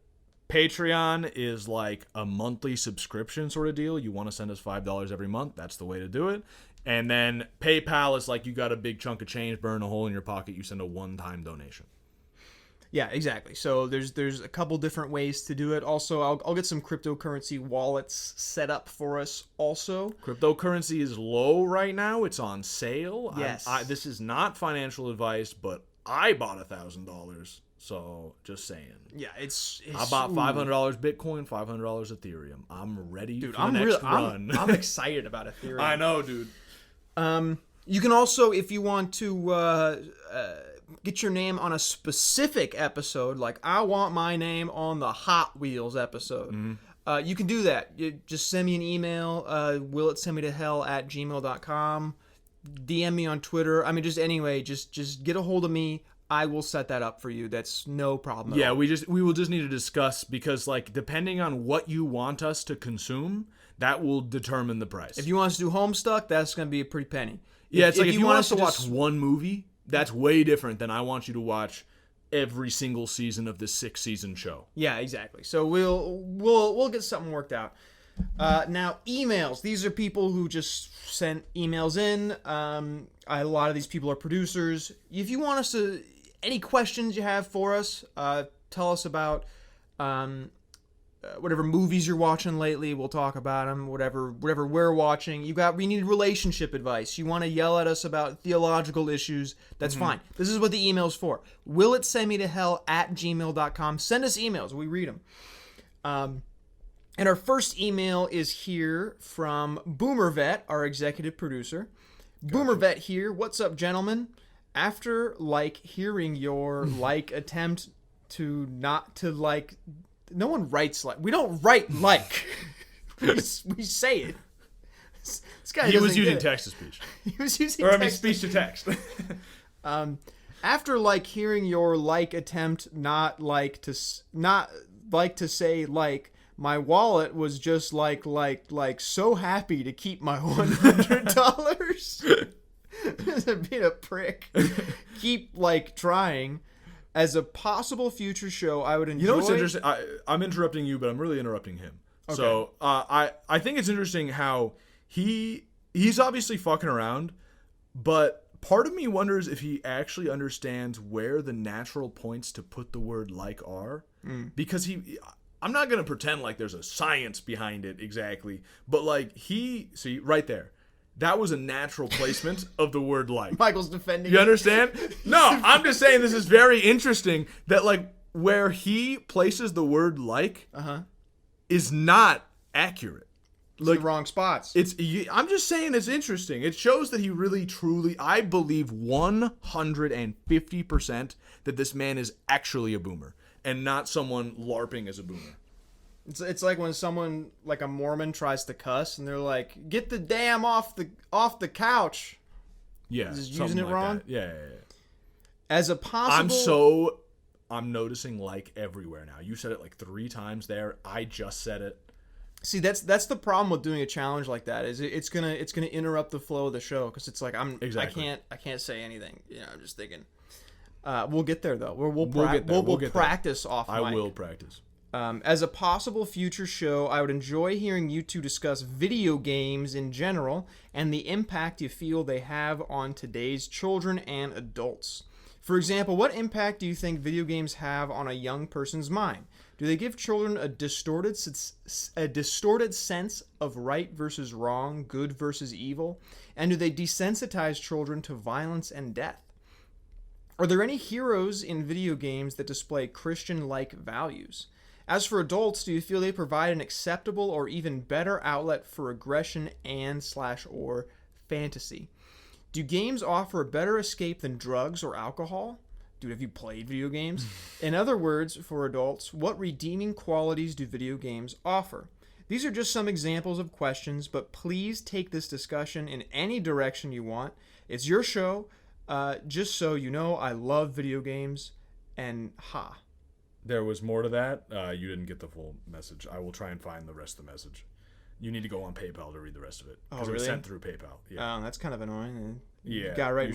Patreon is like a monthly subscription sort of deal. You want to send us $5 every month, that's the way to do it. And then PayPal is like you got a big chunk of change, burn a hole in your pocket, you send a one-time donation. Yeah, exactly. So there's a couple different ways to do it. Also, I'll get some cryptocurrency wallets set up for us also. Cryptocurrency is low right now. It's on sale. Yes. This is not financial advice, but I bought $1,000. So, just saying. Yeah, it's I bought $500 Bitcoin, $500 Ethereum. I'm ready for the next run. I'm excited about Ethereum. I know, dude. You can also, if you want to get your name on a specific episode, like I want my name on the Hot Wheels episode, you can do that. You just send me an email, willitsendmetohell@gmail.com. DM me on Twitter. I mean, just anyway, just get a hold of me. I will set that up for you. That's no problem at all. We will just need to discuss because, like, depending on what you want us to consume, that will determine the price. If you want us to do Homestuck, that's going to be a pretty penny. Yeah, it's like if you want us to watch one movie, that's way different than I want you to watch every single season of this 6-season show. Yeah, exactly. So we'll get something worked out. Now, emails. These are people who just sent emails in. A lot of these people are producers. If you want us to, any questions you have for us, tell us about whatever movies you're watching lately. We'll talk about them. Whatever we're watching. We need relationship advice. You want to yell at us about theological issues? That's fine. This is what the email's for. willitsendmetohell@gmail.com. Send us emails. We read them. And our first email is here from BoomerVet, our executive producer. Gotcha. BoomerVet here. What's up, gentlemen? After hearing your attempt to not to no one writes we don't write we say it. This guy he was using text to speech. He was using speech to text. After hearing your attempt not to say my wallet was just so happy to keep my $100. Being a prick. Keep trying. As a possible future show, I would enjoy. You know what's interesting? I'm interrupting you, but I'm really interrupting him. Okay. So I think it's interesting how he's obviously fucking around, but part of me wonders if he actually understands where the natural points to put the word are, because I'm not gonna pretend there's a science behind it exactly, but see right there. That was a natural placement of the word Michael's defending. You understand? No, I'm just saying this is very interesting that where he places the word is not accurate. It's the wrong spots. I'm just saying it's interesting. It shows that he really, truly, I believe 150% that this man is actually a boomer and not someone LARPing as a boomer. It's like when someone a Mormon tries to cuss and they're like, "Get the damn off the couch." Yeah, just using it wrong. That. Yeah. As a possible, I'm noticing everywhere now. You said it 3 times there. I just said it. See, that's the problem with doing a challenge like that. Is it's gonna interrupt the flow of the show because it's I can't say anything. I'm just thinking. We'll get there though. We'll practice off mic. I will practice. As a possible future show, I would enjoy hearing you two discuss video games in general and the impact you feel they have on today's children and adults. For example, what impact do you think video games have on a young person's mind? Do they give children a distorted sense of right versus wrong, good versus evil? And do they desensitize children to violence and death? Are there any heroes in video games that display Christian-like values? As for adults, do you feel they provide an acceptable or even better outlet for aggression and/or fantasy? Do games offer a better escape than drugs or alcohol? Dude, have you played video games? In other words, for adults, what redeeming qualities do video games offer? These are just some examples of questions, but please take this discussion in any direction you want. It's your show. Just so you know, I love video games, and ha. There was more to that. You didn't get the full message. I will try and find the rest of the message. You need to go on PayPal to read the rest of it. Oh, really? It was sent through PayPal. Yeah. Oh, that's kind of annoying. Yeah. Got right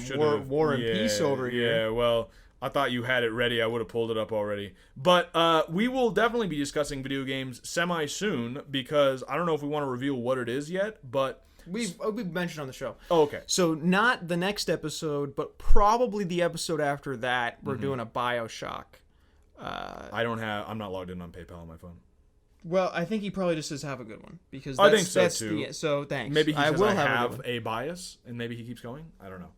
War and Peace over here. Yeah, well, I thought you had it ready. I would have pulled it up already. But we will definitely be discussing video games semi-soon because I don't know if we want to reveal what it is yet, but... We've mentioned on the show. Oh, okay. So not the next episode, but probably the episode after that, we're doing a BioShock. I'm not logged in on PayPal on my phone. Well, I think he probably just says have a good one because I think so too. So thanks. Maybe he says I have a bias, and maybe he keeps going. I don't know.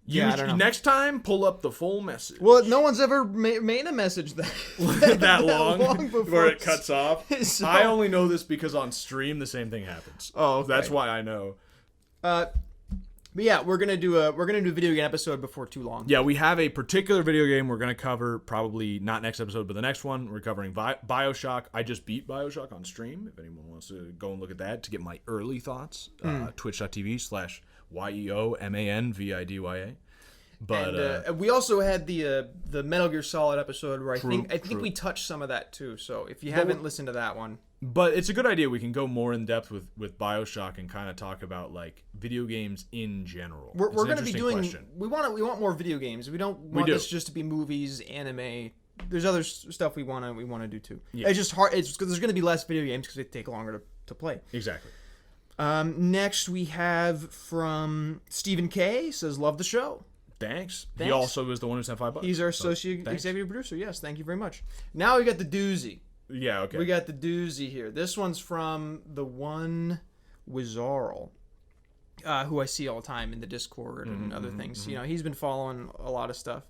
I don't know. Next time, pull up the full message. Well, no one's ever made a message that long where it cuts off. So, I only know this because on stream the same thing happens. Oh, okay. That's why I know. But yeah, we're gonna do a video game episode before too long. Yeah, we have a particular video game we're gonna cover. Probably not next episode, but the next one we're covering BioShock. I just beat BioShock on stream. If anyone wants to go and look at that to get my early thoughts, twitch.tv/YEOMANVIDYA. But we also had the Metal Gear Solid episode where I think we touched some of that too. So if you haven't listened to that one. But it's a good idea. We can go more in depth with BioShock and kind of talk about video games in general. We're going to be doing. Question. We want more video games. We don't want this just to be movies, anime. There's other stuff we want to do too. Yeah. It's just hard. It's because there's going to be less video games because they take longer to play. Exactly. Next we have from Stephen K. Says love the show. Thanks. He also is the one who sent $5. He's our associate executive producer. Yes, thank you very much. Now we got the doozy. Yeah, okay. We got the doozy here. This one's from the one Wizarl, who I see all the time in the Discord and other things. You know, he's been following a lot of stuff.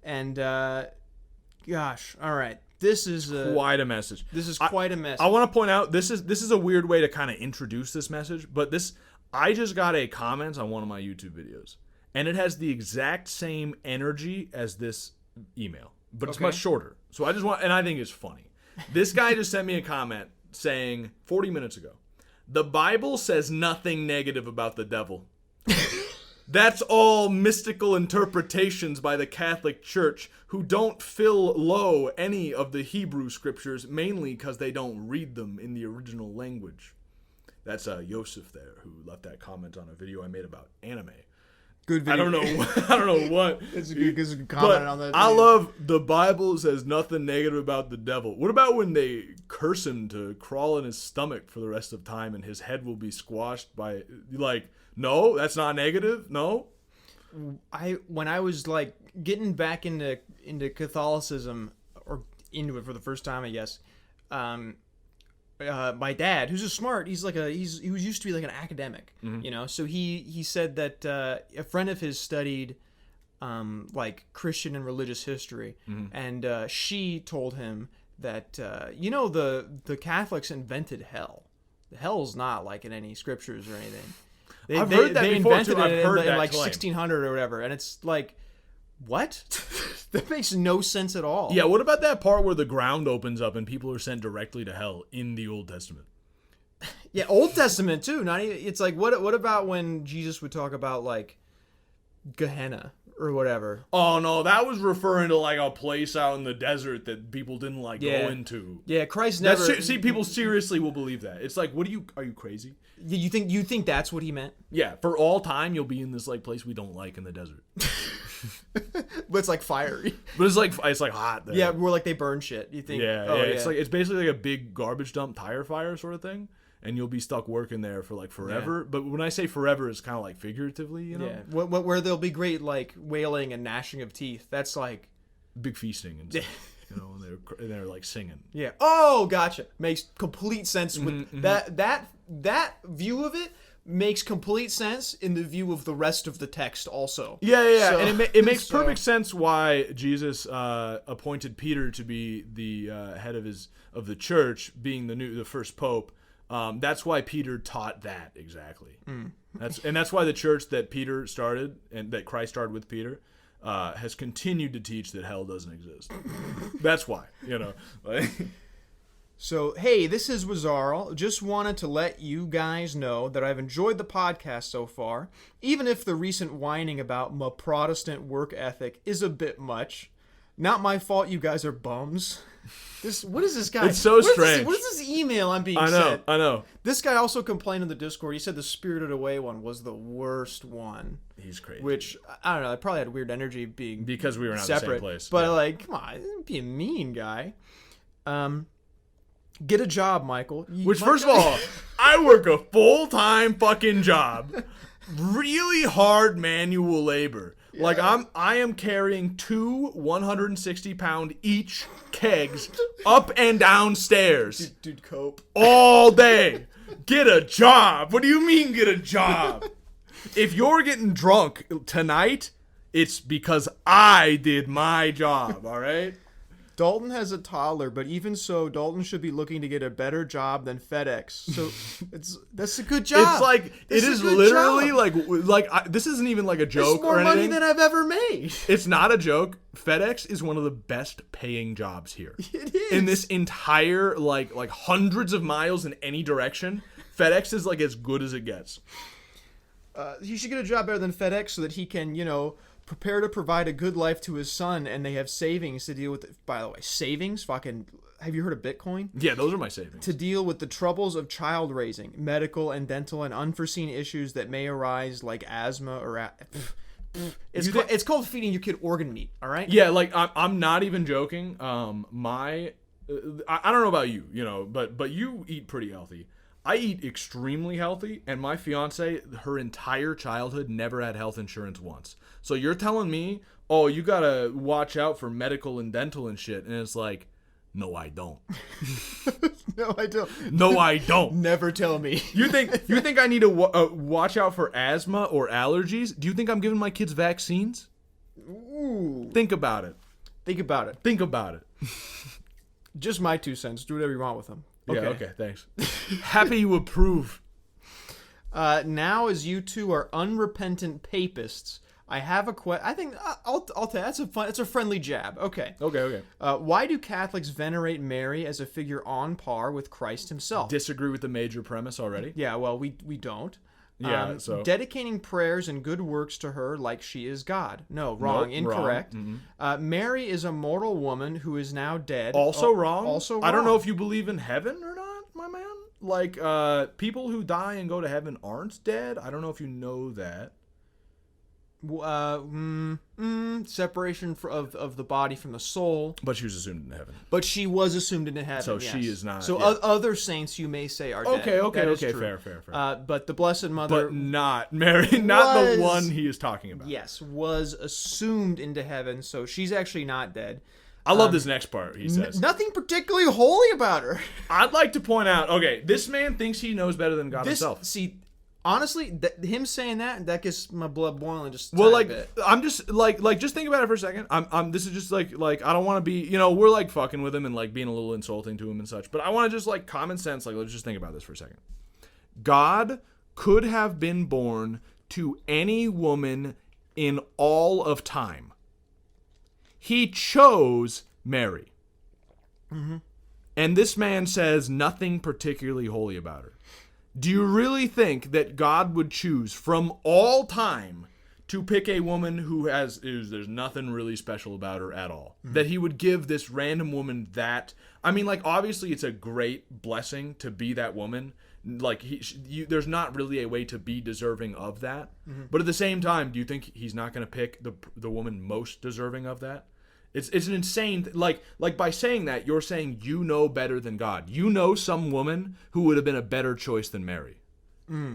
And, gosh, all right. This is quite a message. This is quite a message. I want to point out, this is a weird way to kind of introduce this message, but I just got a comment on one of my YouTube videos, and it has the exact same energy as this email, but it's much shorter. So and I think it's funny. This guy just sent me a comment saying 40 minutes ago, "The Bible says nothing negative about the devil. That's all mystical interpretations by the Catholic Church, who don't fill low any of the Hebrew scriptures, mainly because they don't read them in the original language." That's Yosef there, who left that comment on a video I made about anime. Good video. I don't know what. It's a good comment on that. I love the Bible says nothing negative about the devil. What about when they curse him to crawl in his stomach for the rest of time and his head will be squashed by, like, no, that's not negative. No. When I was like getting back into Catholicism, or into it for the first time, I guess. My dad, who's he was used to be like an academic, you know. So he said that a friend of his studied like Christian and religious history, and she told him that you know, the Catholics invented hell. Hell's not like in any scriptures or anything. I've heard that before invented too. I've heard in that like claim. 1600 or whatever, and it's like, what? That makes no sense at all. Yeah, what about that part where the ground opens up and people are sent directly to hell in the Old Testament? Yeah, Old Testament too. Not even, it's like, what about when Jesus would talk about like Gehenna or whatever? Oh no, that was referring to like a place out in the desert that people didn't like go into. Yeah, Christ never. See, people seriously will believe that. It's like, are you crazy? You think that's what he meant? Yeah, for all time you'll be in this like place we don't like in the desert. But it's like fiery. But it's like hot there. Yeah, more like they burn shit. You think? Yeah, it's basically like a big garbage dump tire fire sort of thing, and you'll be stuck working there for like forever. Yeah. But when I say forever, it's kind of like figuratively, you know. Yeah, where there'll be great like wailing and gnashing of teeth. That's like big feasting and stuff. You know, and they're like singing. Yeah. Oh, gotcha. Makes complete sense with that view of it. Makes complete sense in the view of the rest of the text also. Yeah. So, and it makes perfect sense why Jesus appointed Peter to be the head of the church, being the first pope. That's why Peter taught that exactly. That's why the church that Peter started and that Christ started with Peter has continued to teach that hell doesn't exist. That's why, you know. So, hey, this is Wizarl. Just wanted to let you guys know that I've enjoyed the podcast so far, even if the recent whining about my Protestant work ethic is a bit much. Not my fault you guys are bums. What is this guy? It's so strange. What is this email I'm being sent? I know. This guy also complained in the Discord. He said the Spirited Away one was the worst one. He's crazy. Which, I don't know, I probably had weird energy being because we were not separate, in the same place. But like, come on, be a mean guy. Get a job, Michael. Which, first of all, I work a full-time fucking job. Really hard manual labor. Yeah. Like, I am carrying 2 160-pound each kegs up and down stairs. Dude, cope. All day. Get a job. What do you mean, get a job? If you're getting drunk tonight, it's because I did my job, all right? Dalton has a toddler, but even so, Dalton should be looking to get a better job than FedEx. So that's a good job. It's like it is literally like this isn't even like a joke or anything. It's more money than I've ever made. It's not a joke. FedEx is one of the best paying jobs here. It is. In this entire like hundreds of miles in any direction, FedEx is like as good as it gets. He should get a job better than FedEx so that he can, you know, prepare to provide a good life to his son, and they have savings to deal with it. By the way, savings? Fucking, have you heard of Bitcoin? Yeah, those are my savings. To deal with the troubles of child raising, medical and dental and unforeseen issues that may arise, like asthma or... It's called feeding your kid organ meat, all right? Yeah, like, I'm not even joking. I don't know about you, you know, but you eat pretty healthy. I eat extremely healthy, and my fiance, her entire childhood, never had health insurance once. So you're telling me, oh, you gotta watch out for medical and dental and shit, and it's like, No, I don't. No, I don't. No, I don't. Never tell me. You think I need to watch out for asthma or allergies? Do you think I'm giving my kids vaccines? Ooh. Think about it. Think about it. Think about it. Just my 2 cents. Do whatever you want with them. Okay. Yeah, okay, thanks. Happy you approve. Now, as you two are unrepentant papists, I have a question. I think I'll tell you, that's a friendly jab. Okay. Okay. Why do Catholics venerate Mary as a figure on par with Christ himself? Disagree with the major premise already? Yeah, well, we don't. Yeah, so Dedicating prayers and good works to her like she is God. No, wrong. Nope, Incorrect. wrong. Mm-hmm. Mary is a mortal woman who is now dead. Also wrong. Also wrong. I don't know if you believe in heaven or not, my man. Like, people who die and go to heaven aren't dead. I don't know if you know that. Separation of the body from the soul. But she was assumed into heaven. But she was assumed into heaven. So yes. she is not. So yeah. Other saints you may say are dead. Okay. Fair. But the Blessed Mother, but not Mary, not the one he is talking about. Yes, was assumed into heaven. So she's actually not dead. I love this next part. He says nothing particularly holy about her. I'd like to point out. Okay, this man thinks he knows better than God himself. See. Honestly, him saying that gets my blood boiling just a well, tiny like, bit. I'm just like just think about it for a second. This is just like I don't want to be, we're like fucking with him and like being a little insulting to him and such. But I want to just like common sense. Like, let's just think about this for a second. God could have been born to any woman in all of time. He chose Mary. Mm-hmm. And this man says nothing particularly holy about her. Do you really think that God would choose from all time to pick a woman who there's nothing really special about her at all? Mm-hmm. That he would give this random woman that? I mean, like, obviously it's a great blessing to be that woman. Like, there's not really a way to be deserving of that. Mm-hmm. But at the same time, do you think he's not going to pick the woman most deserving of that? It's an insane like by saying that you're saying you know better than God. You know some woman who would have been a better choice than Mary.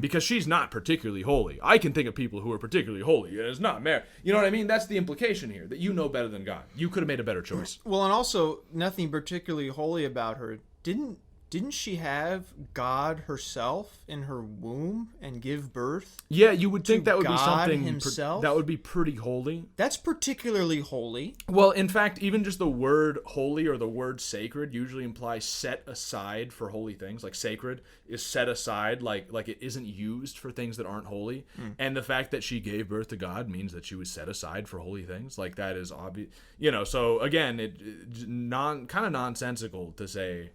Because she's not particularly holy. I can think of people who are particularly holy, and it's not Mary. You know what I mean? That's the implication here, that you know better than God. You could have made a better choice. Well, and also nothing particularly holy about her. Didn't she have God herself in her womb and give birth? Yeah, you would think that would God be something himself? that would be pretty holy. That's particularly holy. Well, in fact, even just the word holy or the word sacred usually implies set aside for holy things. Like sacred is set aside, like it isn't used for things that aren't holy. And the fact that she gave birth to God means that she was set aside for holy things. Like, that is obvious. So again, kind of nonsensical to say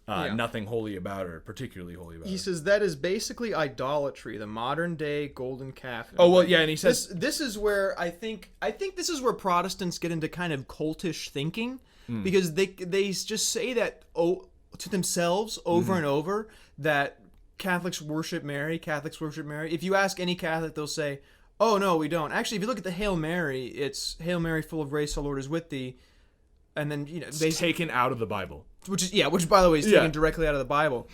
nothing holy about her, particularly holy about her. He says that is basically idolatry, the modern day golden calf. Oh, well, yeah, and he says this is where I think this is where Protestants get into kind of cultish thinking, because they just say that to themselves over and over that Catholics worship Mary. If you ask any Catholic, they'll say, "Oh no, we don't." Actually, if you look at the Hail Mary, it's "Hail Mary, full of grace, the Lord is with thee," and then it's taken out of the Bible. Which by the way is taken directly out of the Bible.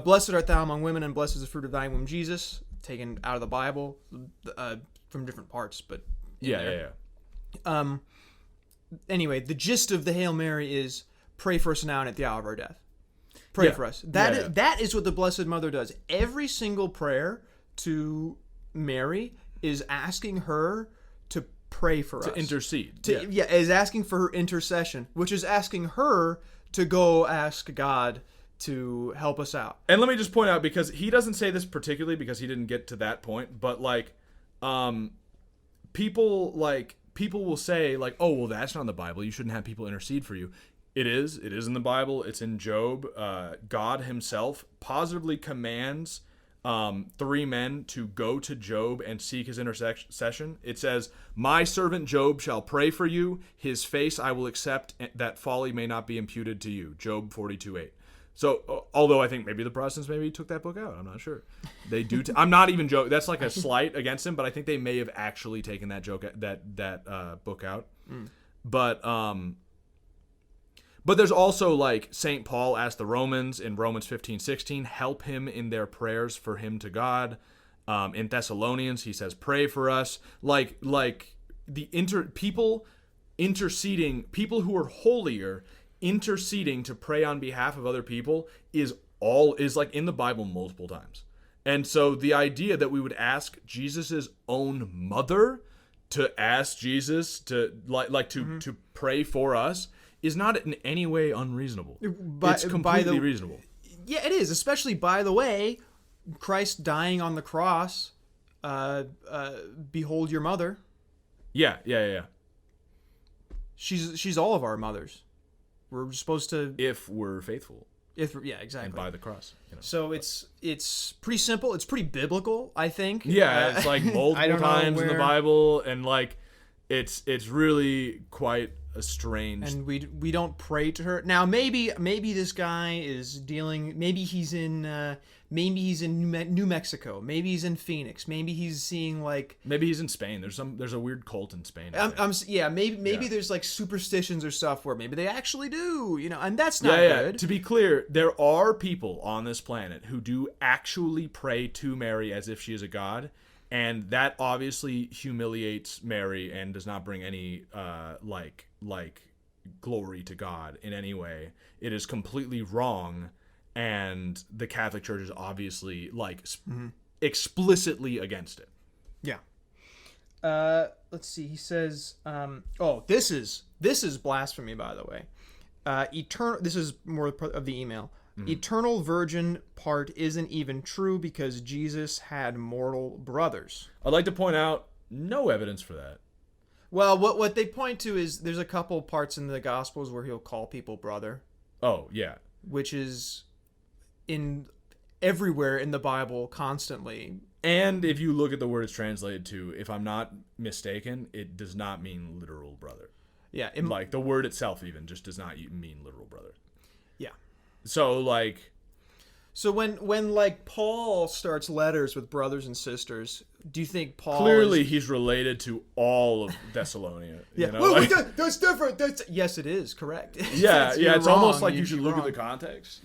Blessed art thou among women, and blessed is the fruit of thy womb, Jesus. Taken out of the Bible from different parts, but yeah. Anyway, the gist of the Hail Mary is pray for us now and at the hour of our death. Pray for us. That is what the Blessed Mother does. Every single prayer to Mary is asking her to pray for us. To intercede. Is asking for her intercession, which is asking her to go ask God to help us out. And let me just point out, because he doesn't say this particularly because he didn't get to that point, but people will say like, "Oh, well, that's not in the Bible. You shouldn't have people intercede for you." It is in the Bible. It's in Job. God himself positively commands 3 men to go to Job and seek his intercession. It says, "My servant Job shall pray for you. His face I will accept, that folly may not be imputed to you." Job 42:8. So, although I think maybe the Protestants maybe took that book out. I'm not sure. They do. I'm not even joking. That's like a slight against him, but I think they may have actually taken that book out. But there's also, like, St. Paul asked the Romans in Romans 15:16, help him in their prayers for him to God. In Thessalonians, he says, pray for us. Like the people interceding, people who are holier, interceding to pray on behalf of other people is like in the Bible multiple times. And so the idea that we would ask Jesus's own mother to ask Jesus to to pray for us is not in any way unreasonable. It's completely reasonable. Yeah, it is. Especially, by the way, Christ dying on the cross. Behold your mother. Yeah. She's all of our mothers. We're supposed to, if we're faithful. Exactly. And by the cross. So it's pretty simple. It's pretty biblical, I think. Yeah, it's like multiple times in the Bible, and like it's really quite a strange. And we don't pray to her. Now maybe this guy is dealing. Maybe he's in New Mexico. Maybe he's in Phoenix. Maybe he's seeing like. Maybe he's in Spain. There's a weird cult in Spain. Maybe there's like superstitions or stuff where maybe they actually do, and that's not good. To be clear, there are people on this planet who do actually pray to Mary as if she is a god, and that obviously humiliates Mary and does not bring any like glory to God in any way. It is completely wrong. And the Catholic Church is obviously explicitly against it. Yeah. Let's see. He says, this is blasphemy, by the way. Eternal. This is more of the email. Eternal virgin part isn't even true because Jesus had mortal brothers. I'd like to point out no evidence for that. Well, what they point to is there's a couple parts in the Gospels where he'll call people brother. Oh, yeah. Which is everywhere in the Bible constantly. And if you look at the word it's translated to, if I'm not mistaken, it does not mean literal brother. Yeah. Like the word itself even just does not mean literal brother. Yeah. So like... So when like Paul starts letters with brothers and sisters, do you think Paul clearly he's related to all of Thessalonia? Yeah, that's different. Yes, it is correct. Yeah, it's wrong. Almost like you should look at the context,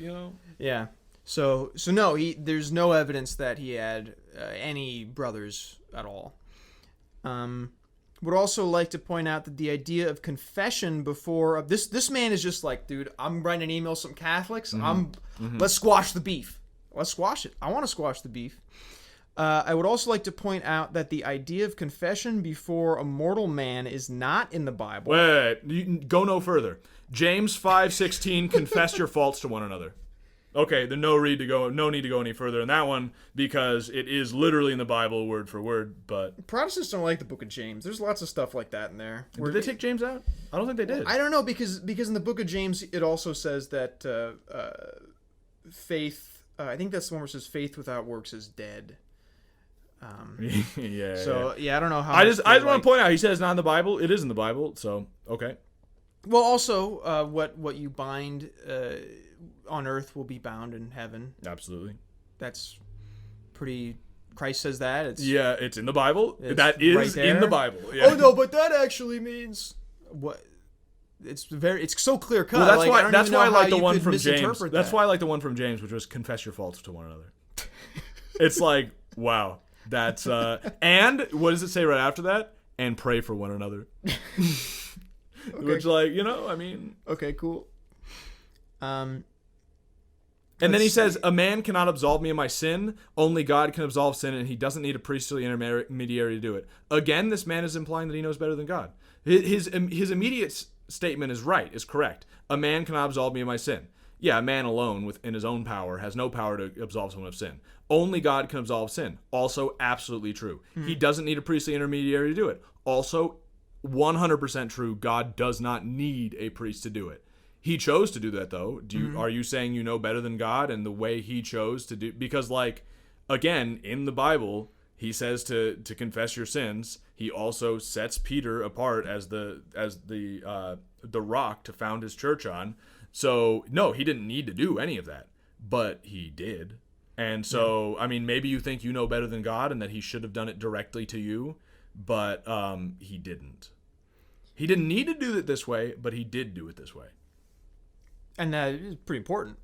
Yeah. So no, there's no evidence that he had any brothers at all. Would also like to point out that the idea of confession before this man is just like, dude, I'm writing an email to some Catholics. Let's squash the beef. Let's squash it. I want to squash the beef. I would also like to point out that the idea of confession before a mortal man is not in the Bible. Wait. You can go no further. James 5:16, confess your faults to one another. Okay, there's no need to go any further in that one because it is literally in the Bible word for word. But Protestants don't like the Book of James. There's lots of stuff like that in there. Did they take James out? I don't think they did. I don't know because in the Book of James it also says that faith. I think that's the one where it says faith without works is dead. I don't know how. I just want to point out he says it's not in the Bible. It is in the Bible. So okay. Well, also what you bind on earth will be bound in heaven. Absolutely. That's pretty. Christ says that. It's in the Bible. That is right in the Bible. Yeah. Oh no, but that actually means what? It's so clear cut. Well, that's why I like the one from James. That's why I like the one from James, which was confess your faults to one another. It's like, wow, that's and what does it say right after that? And pray for one another. Okay. Which, okay, cool. And then he says, a man cannot absolve me of my sin. Only God can absolve sin, and he doesn't need a priestly intermediary to do it. Again, this man is implying that he knows better than God. His immediate statement is correct. A man cannot absolve me of my sin. Yeah, a man alone within his own power has no power to absolve someone of sin. Only God can absolve sin. Also absolutely true. He doesn't need a priestly intermediary to do it. Also 100% true. God does not need a priest to do it. He chose to do that, though. Are you saying you know better than God and the way he chose to do? Because, again, in the Bible, he says to confess your sins. He also sets Peter apart as the rock to found his church on. So, no, he didn't need to do any of that, but he did. And so, maybe you think you know better than God and that he should have done it directly to you, but he didn't. He didn't need to do it this way, but he did do it this way. And that is pretty important.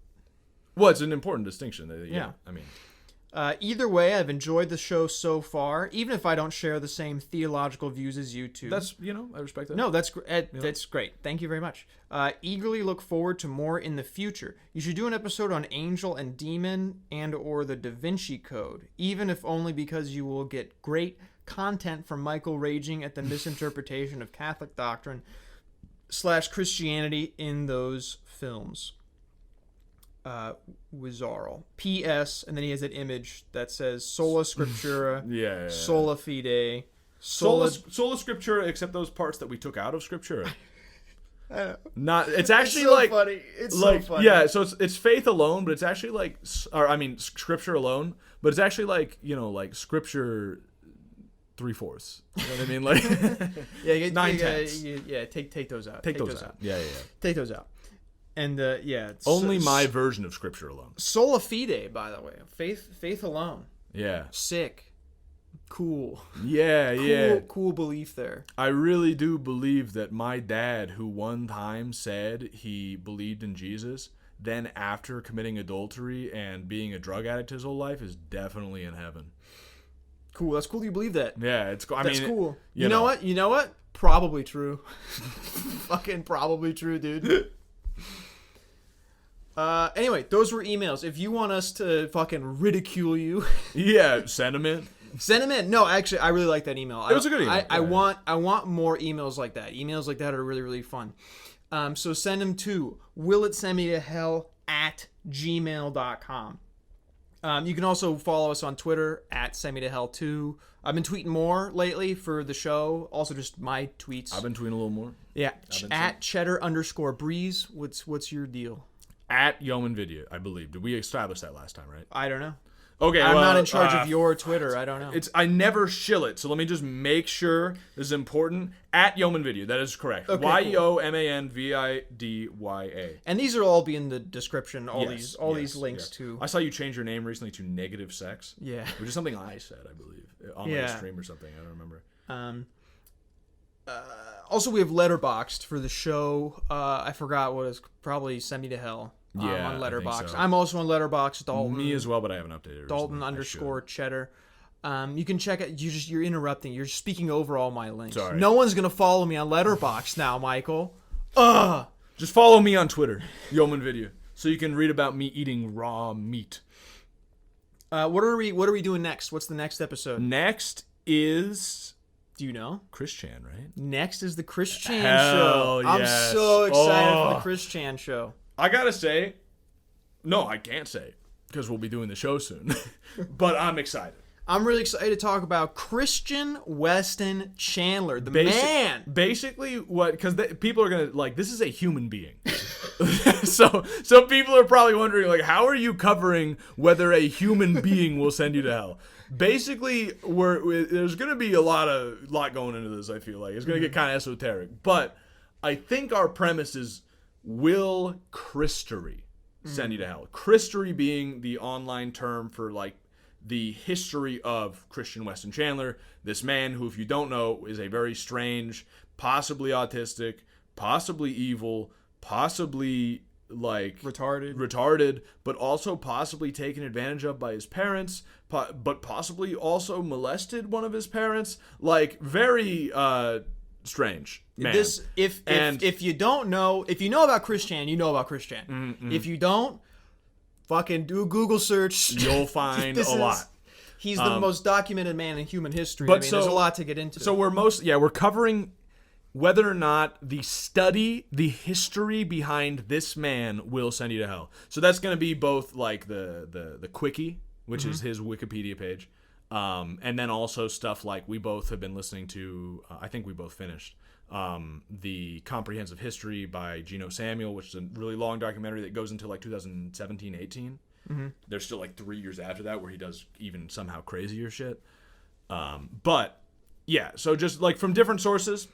Well, it's an important distinction. Yeah. Either way, I've enjoyed the show so far, even if I don't share the same theological views as you two. That's, I respect that. No, that's great. Thank you very much. Eagerly look forward to more in the future. You should do an episode on Angel and Demon and or the Da Vinci Code, even if only because you will get great content from Michael raging at the misinterpretation of Catholic doctrine / Christianity in those films. Wizarl. P.S. And then he has an image that says Sola Scriptura, Sola Fide, Sola Scriptura, except those parts that we took out of Scriptura. Not. It's actually it's so like funny. It's like, so funny. Yeah. So it's faith alone, but it's actually like, Scripture alone, but it's actually like like Scripture 3/4. You know what I mean? Like 9/10. Take those out. Take those out. Yeah. Take those out. And only my version of Scripture alone. Sola Fide, by the way, faith alone. Yeah. Sick. Cool. Yeah. Cool belief there. I really do believe that my dad, who one time said he believed in Jesus, then after committing adultery and being a drug addict his whole life, is definitely in heaven. Cool. That's cool you believe that. Yeah, it's cool. That's cool. You know what? You know what? Probably true. Fucking probably true, dude. Anyway, those were emails. If you want us to fucking ridicule you, yeah, send them in. Send them in. No, actually, I really like that email. It was a good email. I want more emails like that. Emails like that are really, really fun. So send them to willitsendmetohell@gmail.com. You can also follow us on Twitter @sendmetohell2. I've been tweeting more lately for the show. Also, just my tweets. I've been tweeting a little more. Yeah, @cheddar_breeze. What's your deal? Yeoman Video, I believe. Did we establish that last time, right? I don't know. Okay, I'm not in charge of your Twitter. I don't know. I never shill it, so let me just make sure this is important. Yeoman Video, that is correct. Okay, YEOMANVIDYA. And these will all be in the description. These links to. I saw you change your name recently to Negative Sex. Yeah, which is something I said, I believe, on my stream or something. I don't remember. Also, we have Letterboxd for the show. I forgot what it's probably Send Me to Hell. On Letterboxd. So. I'm also on Letterboxd. Dalton. Me as well, but I haven't updated. Dalton _cheddar. You can check it. You're interrupting. You're speaking over all my links. Sorry. No one's gonna follow me on Letterboxd now, Michael. Just follow me on Twitter, Yeoman Video, so you can read about me eating raw meat. What are we doing next? What's the next episode? Next is. Do you know? Chris Chan, right? Next is the Chris Chan show. I'm so excited for the Chris Chan show. I gotta say, no, I can't say, because we'll be doing the show soon. But I'm excited. I'm really excited to talk about Christian Weston Chandler, the man. Basically, because people are gonna this is a human being. so people are probably wondering, how are you covering whether a human being will send you to hell? Basically, there's gonna be a lot going into this. I feel like it's gonna get kind of esoteric, but I think our premise is. Will Christery send you to hell? Christery being the online term for the history of Christian Weston Chandler, this man who, if you don't know, is a very strange, possibly autistic, possibly evil, possibly retarded, but also possibly taken advantage of by his parents, but possibly also molested one of his parents. Very strange man. If you don't know, if you know about Chris Chan, you know about Chris Chan. Mm-hmm. If you don't, fucking do a Google search. You'll find a lot. He's the most documented man in human history. But there's a lot to get into. So we're covering whether or not the history behind this man will send you to hell. So that's going to be both the quickie, which is his Wikipedia page. And then also stuff we both have been listening to, I think we both finished, the Comprehensive History by Geno Samuel, which is a really long documentary that goes until 2017, 18. Mm-hmm. There's still 3 years after that where he does even somehow crazier shit. But yeah, so just from different sources,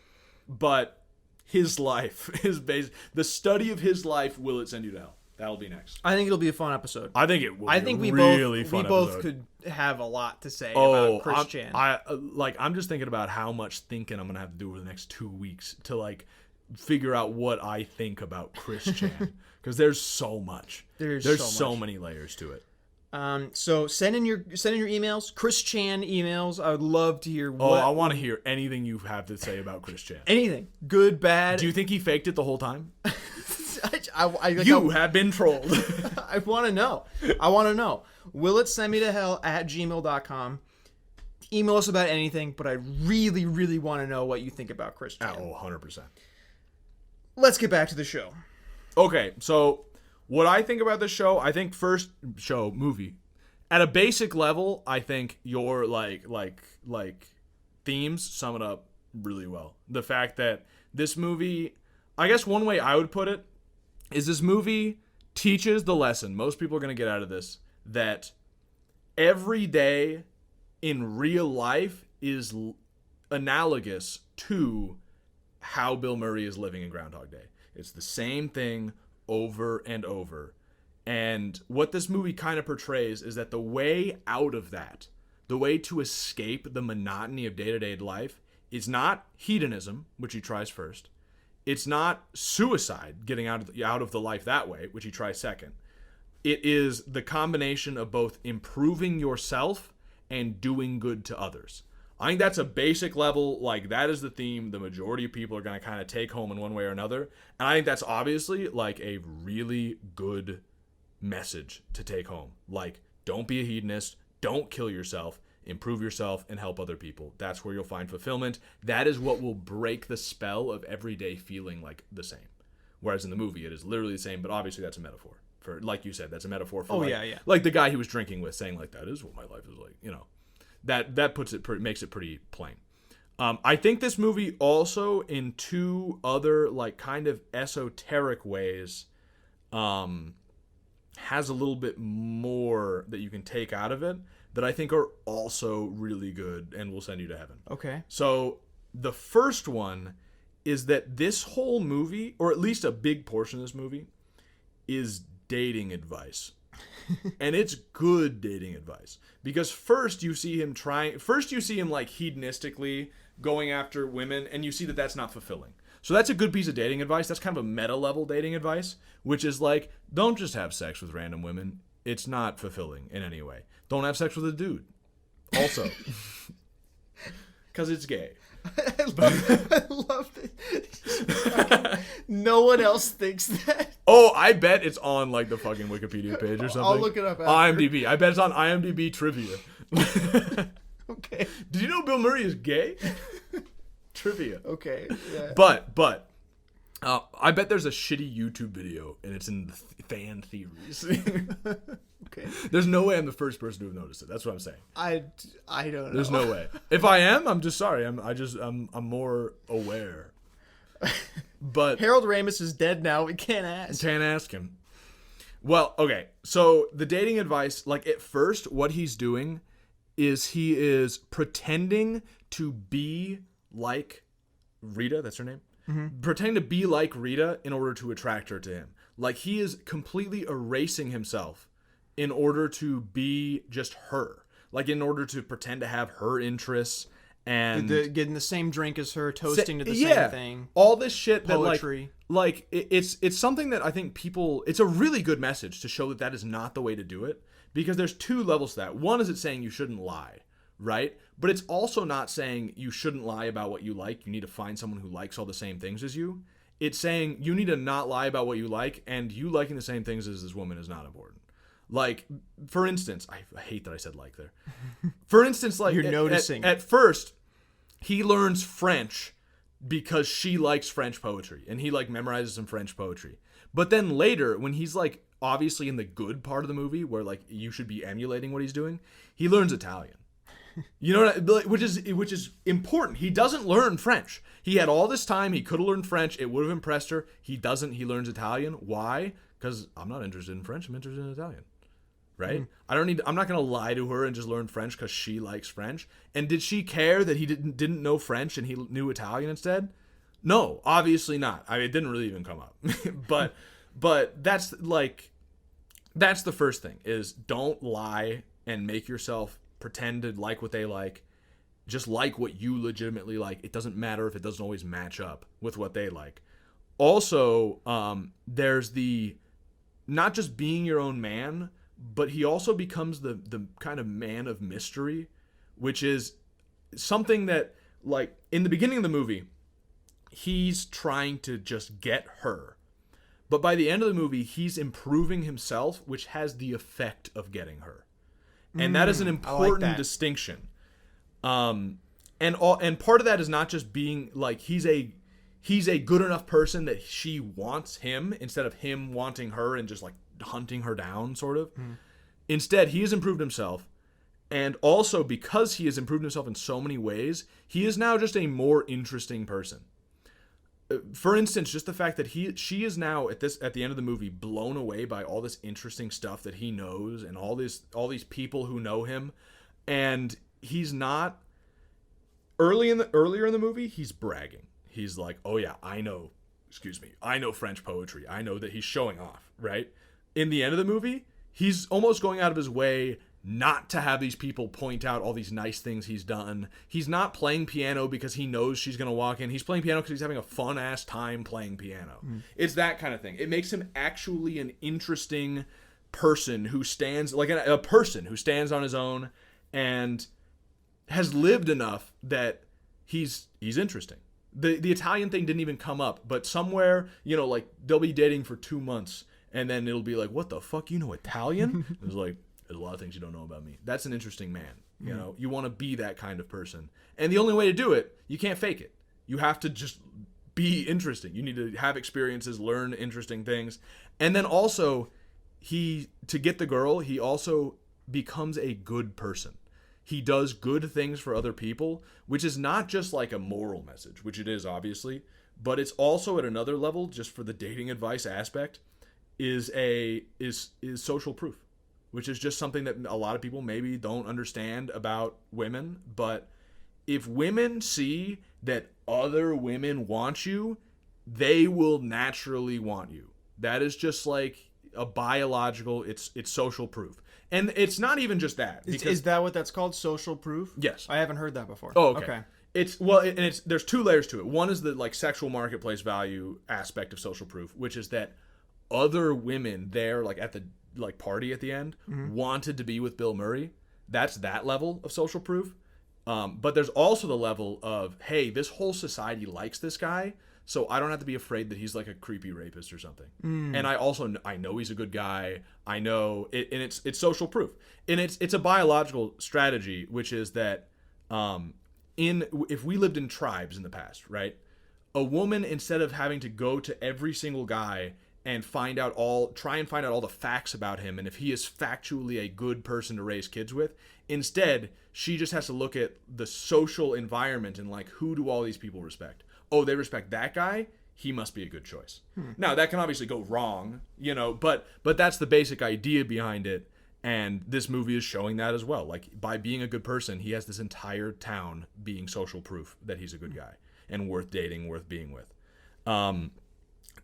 but his life is based, the study of his life, will it send you to hell? That'll be next. I think it'll be a fun episode. I think it will. I think we both could have a lot to say about Chris Chan. I'm just thinking about how much thinking I'm gonna have to do over the next 2 weeks to figure out what I think about Chris Chan, because there's so much. There's so many layers to it. So send in your emails, Chris Chan emails. I would love to hear I want to hear anything you have to say about Chris Chan. Anything, good, bad. Do you think he faked it the whole time? You have been trolled. I want to know. willitsendmetohell@gmail.com. Email us about anything, but I really, really want to know what you think about Chris Chan. 100%. Let's get back to the show. Okay, so what I think about the show, I think movie. At a basic level, I think your like themes sum it up really well. The fact that this movie, I guess one way I would put it is this movie teaches the lesson most people are going to get out of this, that every day in real life is analogous to how Bill Murray is living in Groundhog Day. It's the same thing over and over. And what this movie kind of portrays is that the way out of that, the way to escape the monotony of day-to-day life, is not hedonism, which he tries first. It's not suicide, getting out of the life that way, which he tries second. It is the combination of both improving yourself and doing good to others. I think that's a basic level, like that is the theme the majority of people are going to kind of take home in one way or another. And I think that's obviously like a really good message to take home. Like, don't be a hedonist, don't kill yourself, improve yourself and help other people. That's where you'll find fulfillment. That is what will break the spell of every day feeling like the same. Whereas in the movie, it is literally the same, but obviously that's a metaphor. For, like you said, that's a metaphor for like the guy he was drinking with saying like, that is what my life is like, you know. That puts it makes it pretty plain. I think this movie also, in two other like kind of esoteric ways, has a little bit more that you can take out of it that I think are also really good and will send you to heaven. Okay. So the first one is that this whole movie, or at least a big portion of this movie, is dating advice. And it's good dating advice, because first you see him like hedonistically going after women, and you see that that's not fulfilling. So that's a good piece of dating advice. That's kind of a meta level dating advice, which is like, don't just have sex with random women. It's not fulfilling in any way. Don't have sex with a dude also, because it's gay. I love it. No one else thinks that. Oh, I bet it's on like the fucking Wikipedia page or something. I'll look it up after. IMDb. I bet it's on IMDb trivia. Okay. Did you know Bill Murray is gay? Trivia. Okay. Yeah. But I bet there's a shitty YouTube video and it's in the fan theories. Okay. There's no way I'm the first person to have noticed it. That's what I'm saying. I don't know. There's no way. If I am, I'm just sorry. I'm more aware. But Harold Ramis is dead now. We can't ask. Can't ask him. Well, okay. So the dating advice, like at first, what he's doing is he is pretending to be like Rita. That's her name. Mm-hmm. Pretending to be like Rita in order to attract her to him. Like he is completely erasing himself in order to be just her. Like in order to pretend to have her interests and getting the same drink as her, toasting to the same thing. All this shit poetry. That like it's something that I think people, it's a really good message to show that is not the way to do it, because there's two levels to that. One is it's saying you shouldn't lie, right? But it's also not saying you shouldn't lie about what you like. You need to find someone who likes all the same things as you. It's saying you need to not lie about what you like, and you liking the same things as this woman is not important. Like, for instance, I hate that I said like there. For instance, like you're noticing. At first, he learns French because she likes French poetry, and he like memorizes some French poetry. But then later, when he's like obviously in the good part of the movie where like you should be emulating what he's doing, he learns Italian. You know what which is important. He doesn't learn French. He had all this time. He could have learned French. It would have impressed her. He doesn't. He learns Italian. Why? Because I'm not interested in French. I'm interested in Italian. Right? I'm not going to lie to her and just learn French because she likes French. And did she care that he didn't know French and he knew Italian instead? No, obviously not. I mean, it didn't really even come up. but that's the first thing, is don't lie and make yourself pretend to like what they like. Just like what you legitimately like. It doesn't matter if it doesn't always match up with what they like. Also, there's the not just being your own man, but he also becomes the kind of man of mystery, which is something that, like, in the beginning of the movie, he's trying to just get her. But by the end of the movie, he's improving himself, which has the effect of getting her. And that is an important distinction. And part of that is not just being like he's a good enough person that she wants him instead of him wanting her and just like hunting her down, sort of. Instead, he has improved himself. And also, because he has improved himself in so many ways, he is now just a more interesting person. For instance, just the fact that she is now at the end of the movie blown away by all this interesting stuff that he knows and all these people who know him, and he's not earlier in the movie he's bragging. He's like, "Oh yeah, I know French poetry. I know," that he's showing off, right? In the end of the movie, he's almost going out of his way not to have these people point out all these nice things he's done. He's not playing piano because he knows she's going to walk in. He's playing piano because he's having a fun-ass time playing piano. It's that kind of thing. It makes him actually an interesting person who stands, like a person who stands on his own and has lived enough that he's interesting. The Italian thing didn't even come up, but somewhere, like, they'll be dating for 2 months, and then it'll be like, "What the fuck, you know Italian?" It's like, "There's a lot of things you don't know about me." That's an interesting man. You want to be that kind of person. And the only way to do it, you can't fake it. You have to just be interesting. You need to have experiences, learn interesting things. And then also, to get the girl, he also becomes a good person. He does good things for other people, which is not just like a moral message, which it is obviously, but it's also at another level, just for the dating advice aspect, is social proof. Which is just something that a lot of people maybe don't understand about women. But if women see that other women want you, they will naturally want you. That is just like a biological, it's social proof. And it's not even just that. Is that what that's called? Social proof? Yes. I haven't heard that before. Oh, okay. There's 2 layers to it. One is the like sexual marketplace value aspect of social proof, which is that other women there, like at the party at the end, wanted to be with Bill Murray. That's that level of social proof. But there's also the level of, hey, this whole society likes this guy, so I don't have to be afraid that he's like a creepy rapist or something. And I know he's a good guy. I know it, and it's social proof. And it's a biological strategy, which is that if we lived in tribes in the past, right? A woman, instead of having to go to every single guy and try and find out all the facts about him and if he is factually a good person to raise kids with, instead, she just has to look at the social environment and like, who do all these people respect? Oh, they respect that guy? He must be a good choice. Now, that can obviously go wrong, but that's the basic idea behind it. And this movie is showing that as well. Like, by being a good person, he has this entire town being social proof that he's a good guy and worth dating, worth being with.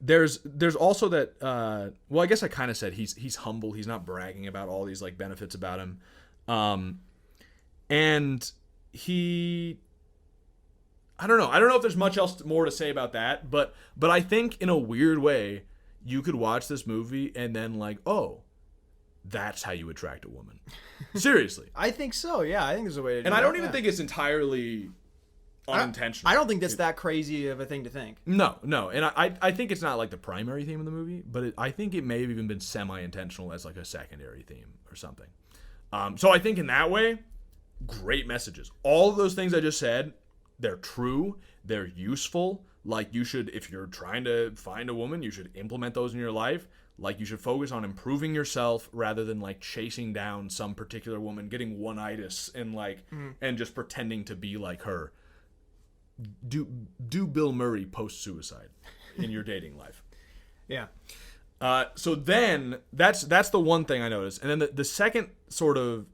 There's also that, I guess I kind of said he's humble. He's not bragging about all these like benefits about him. And I don't know if there's much else more to say about that, but I think in a weird way, you could watch this movie and then like, oh, that's how you attract a woman. Seriously. I think so. Yeah. I think there's a way to do it. And I don't even think it's entirely unintentional. I don't think that's that crazy of a thing to think. No. And I think it's not like the primary theme of the movie, but I think it may have even been semi-intentional as like a secondary theme or something. So I think in that way, great messages. All of those things I just said, they're true. They're useful. Like, you should, if you're trying to find a woman, you should implement those in your life. Like, you should focus on improving yourself rather than like chasing down some particular woman, getting one-itis and like, and just pretending to be like her. Do Bill Murray post-suicide in your dating life. Yeah. So then that's the one thing I noticed. And then the second sort of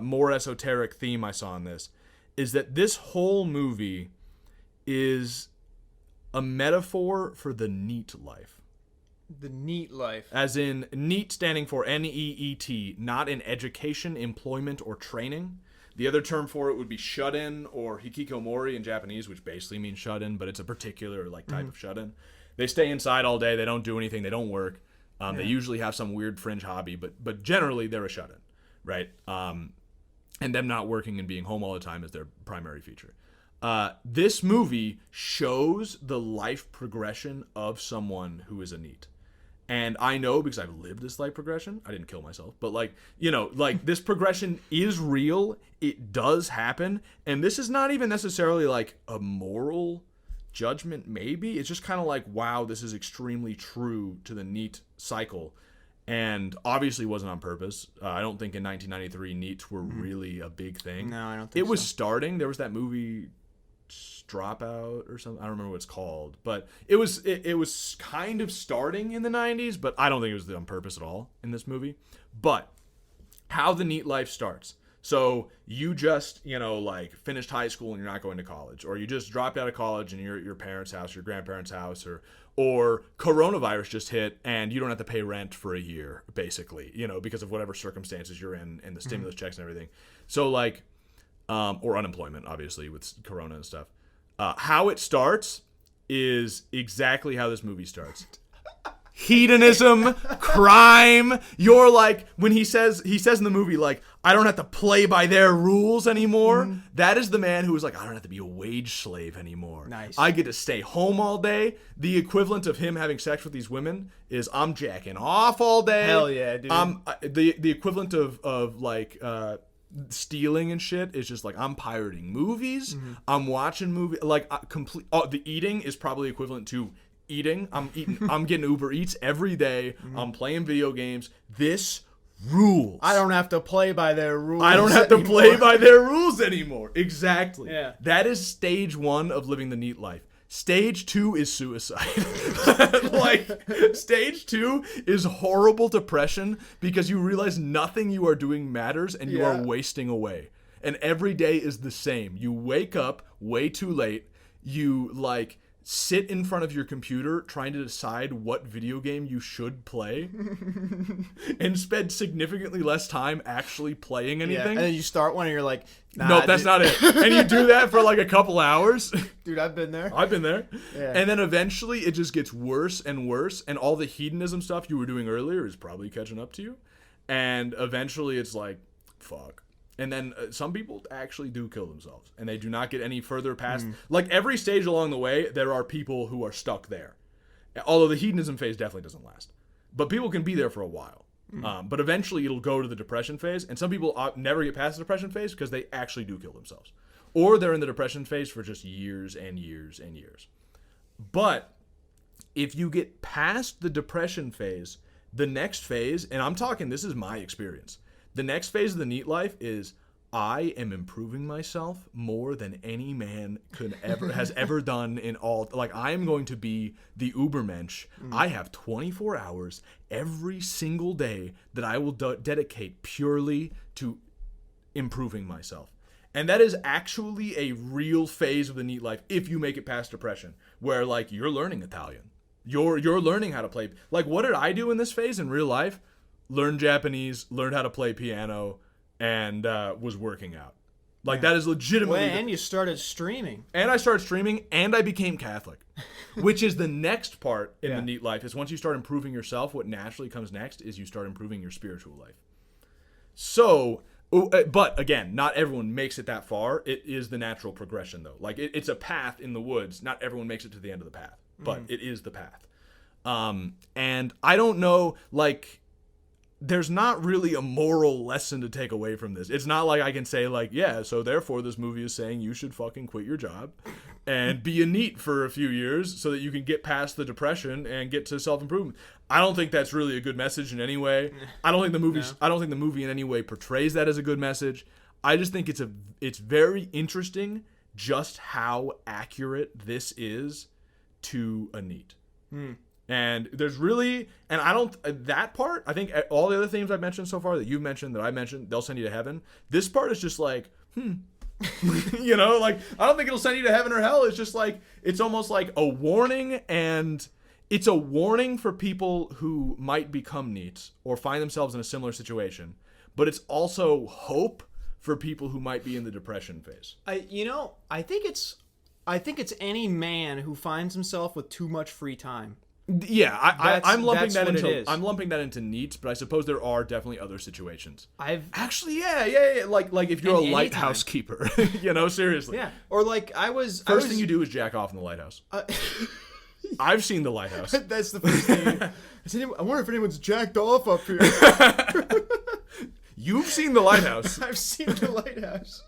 more esoteric theme I saw in this is that this whole movie is a metaphor for the neat life. The neat life. As in, neat standing for N-E-E-T, not in education, employment, or training. The other term for it would be shut-in or hikikomori in Japanese, which basically means shut-in, but it's a particular like type of shut-in. They stay inside all day. They don't do anything. They don't work. They usually have some weird fringe hobby, but generally they're a shut-in, right? And them not working and being home all the time is their primary feature. This movie shows the life progression of someone who is a NEET. And I know because I've lived this life progression. I didn't kill myself. But, like, you know, like, this progression is real. It does happen. And this is not even necessarily, like, a moral judgment, maybe. It's just kind of like, wow, this is extremely true to the NEET cycle. And obviously wasn't on purpose. I don't think in 1993 NEETs were really a big thing. No, I don't think It was starting. There was that movie Dropout or something. I don't remember what it's called, but it was kind of starting in the 90s, but I don't think it was on purpose at all in this movie. But how the NEET life starts. So you just, you know, like finished high school and you're not going to college, or you just dropped out of college and you're at your parents' house, your grandparents' house, or coronavirus just hit and you don't have to pay rent for a year, basically, you know, because of whatever circumstances you're in and the stimulus checks and everything. So like, or unemployment, obviously, with corona and stuff. How it starts is exactly how this movie starts. Hedonism, crime. You're like, when he says in the movie, like, I don't have to play by their rules anymore. That is the man who is like, I don't have to be a wage slave anymore. Nice. I get to stay home all day. The equivalent of him having sex with these women is I'm jacking off all day. Hell yeah, dude. The equivalent of like, stealing and shit is just like I'm pirating movies. I'm watching movies. Like the eating is probably equivalent to eating. I'm getting Uber Eats every day. I'm playing video games. This rules. I don't have to play by their rules. I don't have to play by their rules anymore. Exactly. Yeah. That is stage 1 of living the NEET life. Stage 2 is suicide. Like, stage 2 is horrible depression because you realize nothing you are doing matters and you are wasting away. And every day is the same. You wake up way too late. You, like, sit in front of your computer trying to decide what video game you should play and spend significantly less time actually playing anything. Yeah. And then you start one and you're like, nah, nope, that's not it. And you do that for like a couple hours. Dude, I've been there. I've been there. Yeah. And then eventually it just gets worse and worse. And all the hedonism stuff you were doing earlier is probably catching up to you. And eventually it's like, fuck. And then some people actually do kill themselves. And they do not get any further past. Like every stage along the way, there are people who are stuck there. Although the hedonism phase definitely doesn't last. But people can be there for a while. But eventually it'll go to the depression phase. And some people never get past the depression phase because they actually do kill themselves. Or they're in the depression phase for just years and years and years. But if you get past the depression phase, the next phase, and I'm talking, this is my experience. The next phase of the NEET life is I am improving myself more than any man has ever done in all. Like, I am going to be the Ubermensch. I have 24 hours every single day that I will dedicate purely to improving myself. And that is actually a real phase of the NEET life if you make it past depression, where, like, you're learning Italian. You're learning how to play. Like, what did I do in this phase in real life? Learned Japanese, learned how to play piano, and was working out. Like, that is legitimately... Well, and you started streaming. And I started streaming, and I became Catholic. Which is the next part in the NEET life, is once you start improving yourself, what naturally comes next is you start improving your spiritual life. So, but again, not everyone makes it that far. It is the natural progression, though. Like, it's a path in the woods. Not everyone makes it to the end of the path. But it is the path. And I don't know, like... There's not really a moral lesson to take away from this. It's not like I can say, like, yeah, so therefore this movie is saying you should fucking quit your job and be a NEET for a few years so that you can get past the depression and get to self-improvement. I don't think that's really a good message in any way. I don't think the movie in any way portrays that as a good message. I just think it's very interesting just how accurate this is to a NEET. And there's really, and I don't, that part, I think all the other themes I've mentioned so far that you've mentioned, that I mentioned, they'll send you to heaven. This part is just like, you know, like, I don't think it'll send you to heaven or hell. It's just like, it's almost like a warning, and it's a warning for people who might become NEETs or find themselves in a similar situation. But it's also hope for people who might be in the depression phase. I think it's any man who finds himself with too much free time. Yeah, I'm lumping that what it into is. I'm lumping that into neats, but I suppose there are definitely other situations. I've Actually, yeah. Like if you're a Anytime. lighthouse keeper, seriously. yeah, or like First thing you do is jack off in the lighthouse. I've seen the lighthouse. That's the first thing. I wonder if anyone's jacked off up here. You've seen the lighthouse. I've seen the lighthouse.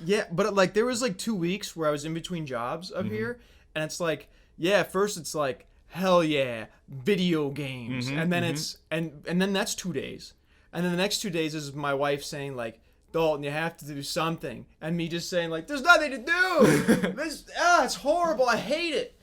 Yeah, but like there was like 2 weeks where I was in between jobs up here, and it's like, yeah, first it's like, hell yeah, video games, and then it's and then that's 2 days, and then the next 2 days is my wife saying like, Dalton, you have to do something, and me just saying like, there's nothing to do. It's horrible. I hate it.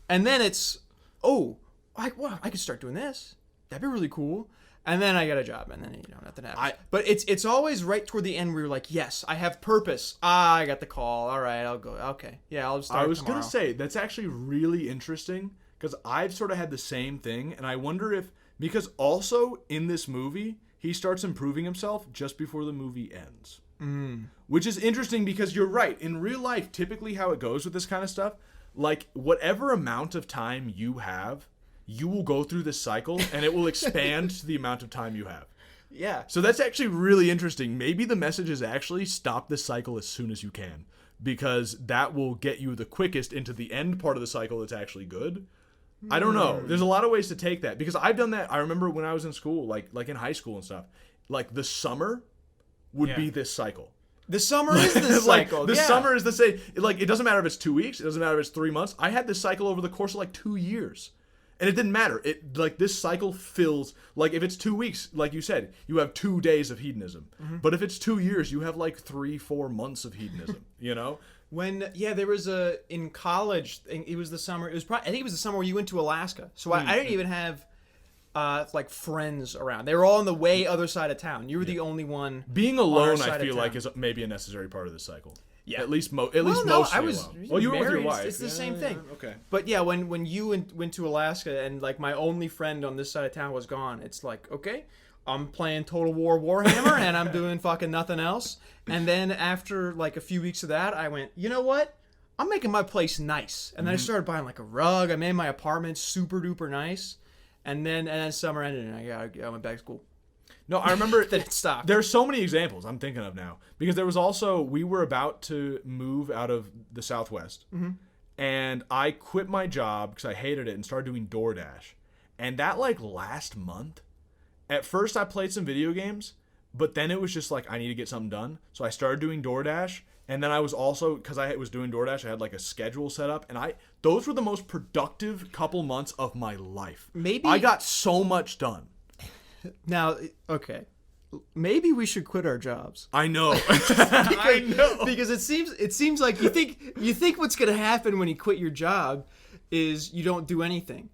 And then it's, I could start doing this. That'd be really cool. And then I got a job, and then nothing happens. But it's always right toward the end where you're like, yes, I have purpose. I got the call. All right, I'll go. Okay, yeah, I'll start. I was tomorrow. gonna say that's actually really interesting because I've sort of had the same thing, and I wonder if because also in this movie he starts improving himself just before the movie ends, which is interesting because you're right. In real life, typically how it goes with this kind of stuff, like whatever amount of time you have, you will go through this cycle and it will expand to the amount of time you have. Yeah. So that's actually really interesting. Maybe the message is actually stop this cycle as soon as you can, because that will get you the quickest into the end part of the cycle that's actually good. I don't know. There's a lot of ways to take that because I've done that. I remember when I was in school, like in high school and stuff, like the summer would be this cycle. The summer is this cycle. The summer is the same. Like, it doesn't matter if it's 2 weeks. It doesn't matter if it's 3 months. I had this cycle over the course of like 2 years. And it didn't matter. It like this cycle fills, like if it's 2 weeks, like you said, you have 2 days of hedonism. But if it's 2 years, you have like 3-4 months of hedonism, When there was in college, it was the summer. It was I think it was the summer where you went to Alaska. So I didn't even have like friends around. They were all on the way other side of town. You were the only one. Being alone, I feel like, is maybe a necessary part of this cycle. Yeah, at least mostly I was alone. Well, you were with your wife. It's the same thing. Okay. But yeah, when you went to Alaska and like my only friend on this side of town was gone, it's like, okay, I'm playing Total War Warhammer and I'm doing fucking nothing else. And then after like a few weeks of that, I went, you know what? I'm making my place nice. And then I started buying like a rug. I made my apartment super duper nice. And then summer ended and I went back to school. No, I remember that it stopped. There's so many examples I'm thinking of now because there was also we were about to move out of the Southwest, and I quit my job because I hated it and started doing DoorDash. And that like last month, at first I played some video games, but then it was just like I need to get something done, so I started doing DoorDash. And then I was also, because I was doing DoorDash, I had like a schedule set up, and those were the most productive couple months of my life. Maybe I got so much done. Now, okay, maybe we should quit our jobs. I know. I know. Because it seems like you think what's going to happen when you quit your job is you don't do anything.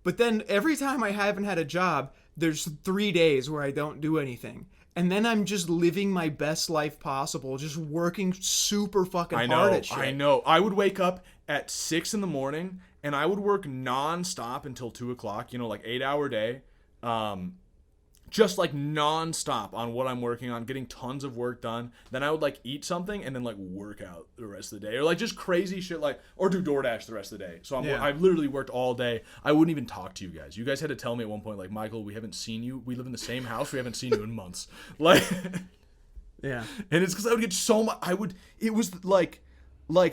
But then every time I haven't had a job, there's 3 days where I don't do anything. And then I'm just living my best life possible, just working super fucking hard at shit. I know. I would wake up at 6 in the morning and I would work nonstop until 2 o'clock, like 8-hour day. Just like nonstop on what I'm working on, getting tons of work done. Then I would like eat something and then like work out the rest of the day, or like just crazy shit, like, or do DoorDash the rest of the day. So I've literally worked all day. I wouldn't even talk to you guys. You guys had to tell me at one point, like, Michael, we haven't seen you. We live in the same house. We haven't seen you in months. Like, yeah. And it's because I would get so much. It was like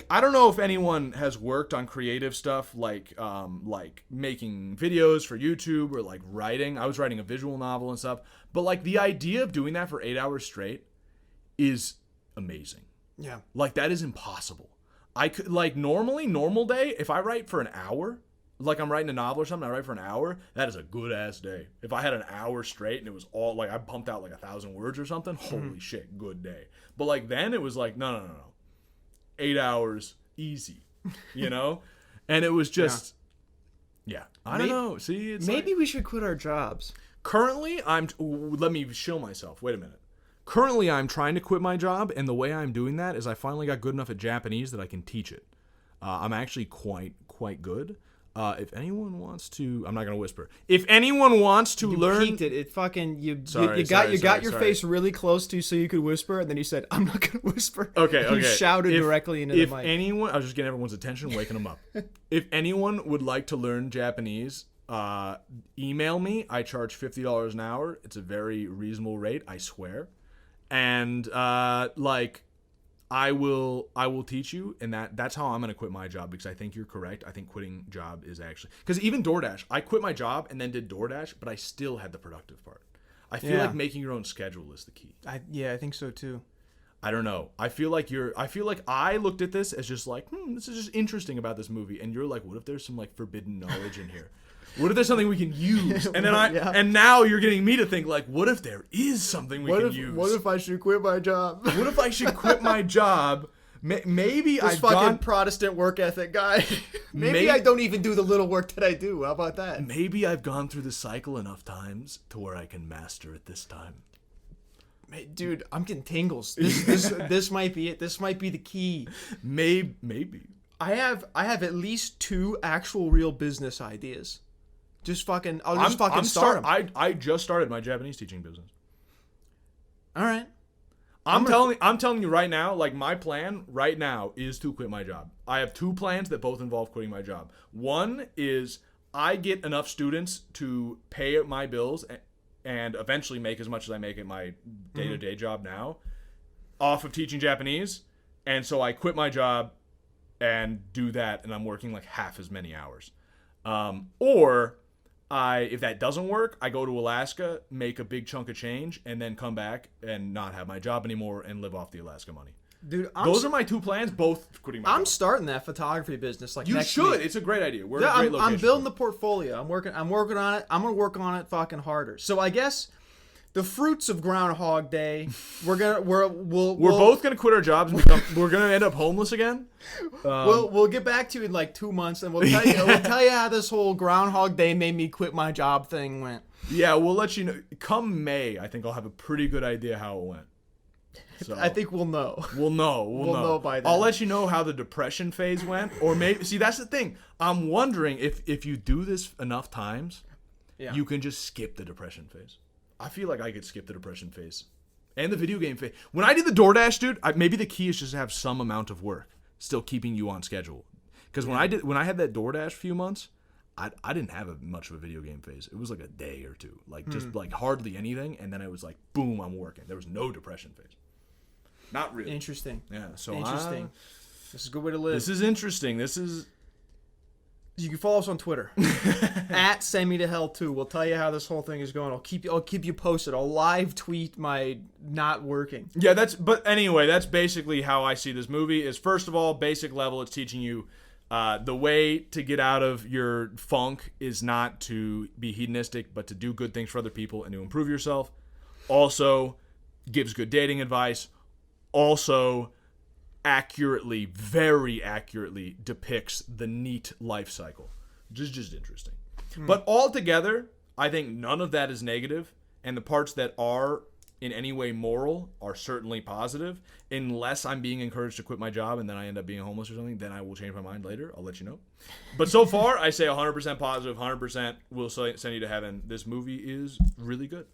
I don't know if anyone has worked on creative stuff like making videos for YouTube or like writing. I was writing a visual novel and stuff, but like the idea of doing that for 8 hours straight is amazing. Yeah. Like that is impossible. I could like normal day, if I write for an hour, like I'm writing a novel or something, I write for an hour, that is a good ass day. If I had an hour straight and it was all like I pumped out like 1,000 words or something, holy shit, good day. But like then it was like, no. 8 hours easy, and it was just I don't know. See, it's maybe we should quit our jobs. Currently let me show myself. Wait a minute. Currently I'm trying to quit my job, and the way I'm doing that is I finally got good enough at Japanese that I can teach it. I'm actually quite good. If anyone wants to, I'm not gonna whisper. If anyone wants to learn, peaked it. It fucking you Sorry, got your face really close to so you could whisper, and then you said, "I'm not gonna whisper." Okay. You shouted directly into the mic. If anyone, I was just getting everyone's attention, waking them up. If anyone would like to learn Japanese, email me. I charge $50 an hour. It's a very reasonable rate, I swear. And I will teach you, and that's how I'm going to quit my job, because I think you're correct. I think quitting job is actually, because even DoorDash, I quit my job and then did DoorDash, but I still had the productive part. I feel like making your own schedule is the key. I think so too. I don't know. I feel like I looked at this as just like, this is just interesting about this movie, and you're like, what if there's some like forbidden knowledge in here? What if there's something we can use? And then and now you're getting me to think like, what if there is something we can use? What if I should quit my job? What if I should quit my job? Maybe this fucking Protestant work ethic guy. maybe I don't even do the little work that I do. How about that? Maybe I've gone through the cycle enough times to where I can master it this time. Dude, I'm getting tingles. This might be it. This might be the key. Maybe. I have at least 2 actual real business ideas. I'll just start them. I just started my Japanese teaching business. All right. I'm telling you right now, like my plan right now is to quit my job. I have 2 plans that both involve quitting my job. One is I get enough students to pay my bills and eventually make as much as I make at my day-to-day job now off of teaching Japanese. And so I quit my job and do that, and I'm working like half as many hours. Or if that doesn't work, I go to Alaska, make a big chunk of change, and then come back and not have my job anymore and live off the Alaska money. Dude, those are my 2 plans, both quitting my job. I'm starting that photography business like you next should. week. It's a great idea. We're in a great location. I'm building the portfolio. I'm working on it. I'm gonna work on it fucking harder. So I guess the fruits of Groundhog Day, we're both gonna quit our jobs and we're gonna end up homeless again. We'll get back to you in like 2 months, and we'll tell you how this whole Groundhog Day made me quit my job thing went. Yeah, we'll let you know. Come May, I think I'll have a pretty good idea how it went. So, I think we'll know. We'll know by then. I'll let you know how the depression phase went, or maybe see that's the thing. I'm wondering if you do this enough times, you can just skip the depression phase. I feel like I could skip the depression phase and the video game phase. When I did the DoorDash, dude, maybe the key is just to have some amount of work still keeping you on schedule. Because when I had that DoorDash few months, I didn't have much of a video game phase. It was like a day or 2, like just like hardly anything, and then it was like boom, I'm working. There was no depression phase. Not really. Interesting. Yeah. So interesting. This is a good way to live. This is interesting. You can follow us on Twitter at @sendmetohell2. We'll tell you how this whole thing is going. I'll keep you posted. I'll live tweet my not working. Yeah, but anyway, that's basically how I see this movie. Is first of all, basic level, it's teaching you the way to get out of your funk is not to be hedonistic, but to do good things for other people and to improve yourself. Also, gives good dating advice. Also, very accurately depicts the NEET life cycle, which is just interesting. But altogether, I think none of that is negative, and the parts that are in any way moral are certainly positive, unless I'm being encouraged to quit my job and then I end up being homeless or something. Then I will change my mind later. I'll let you know. But so far, I say 100% positive, 100% will send you to heaven. This movie is really good.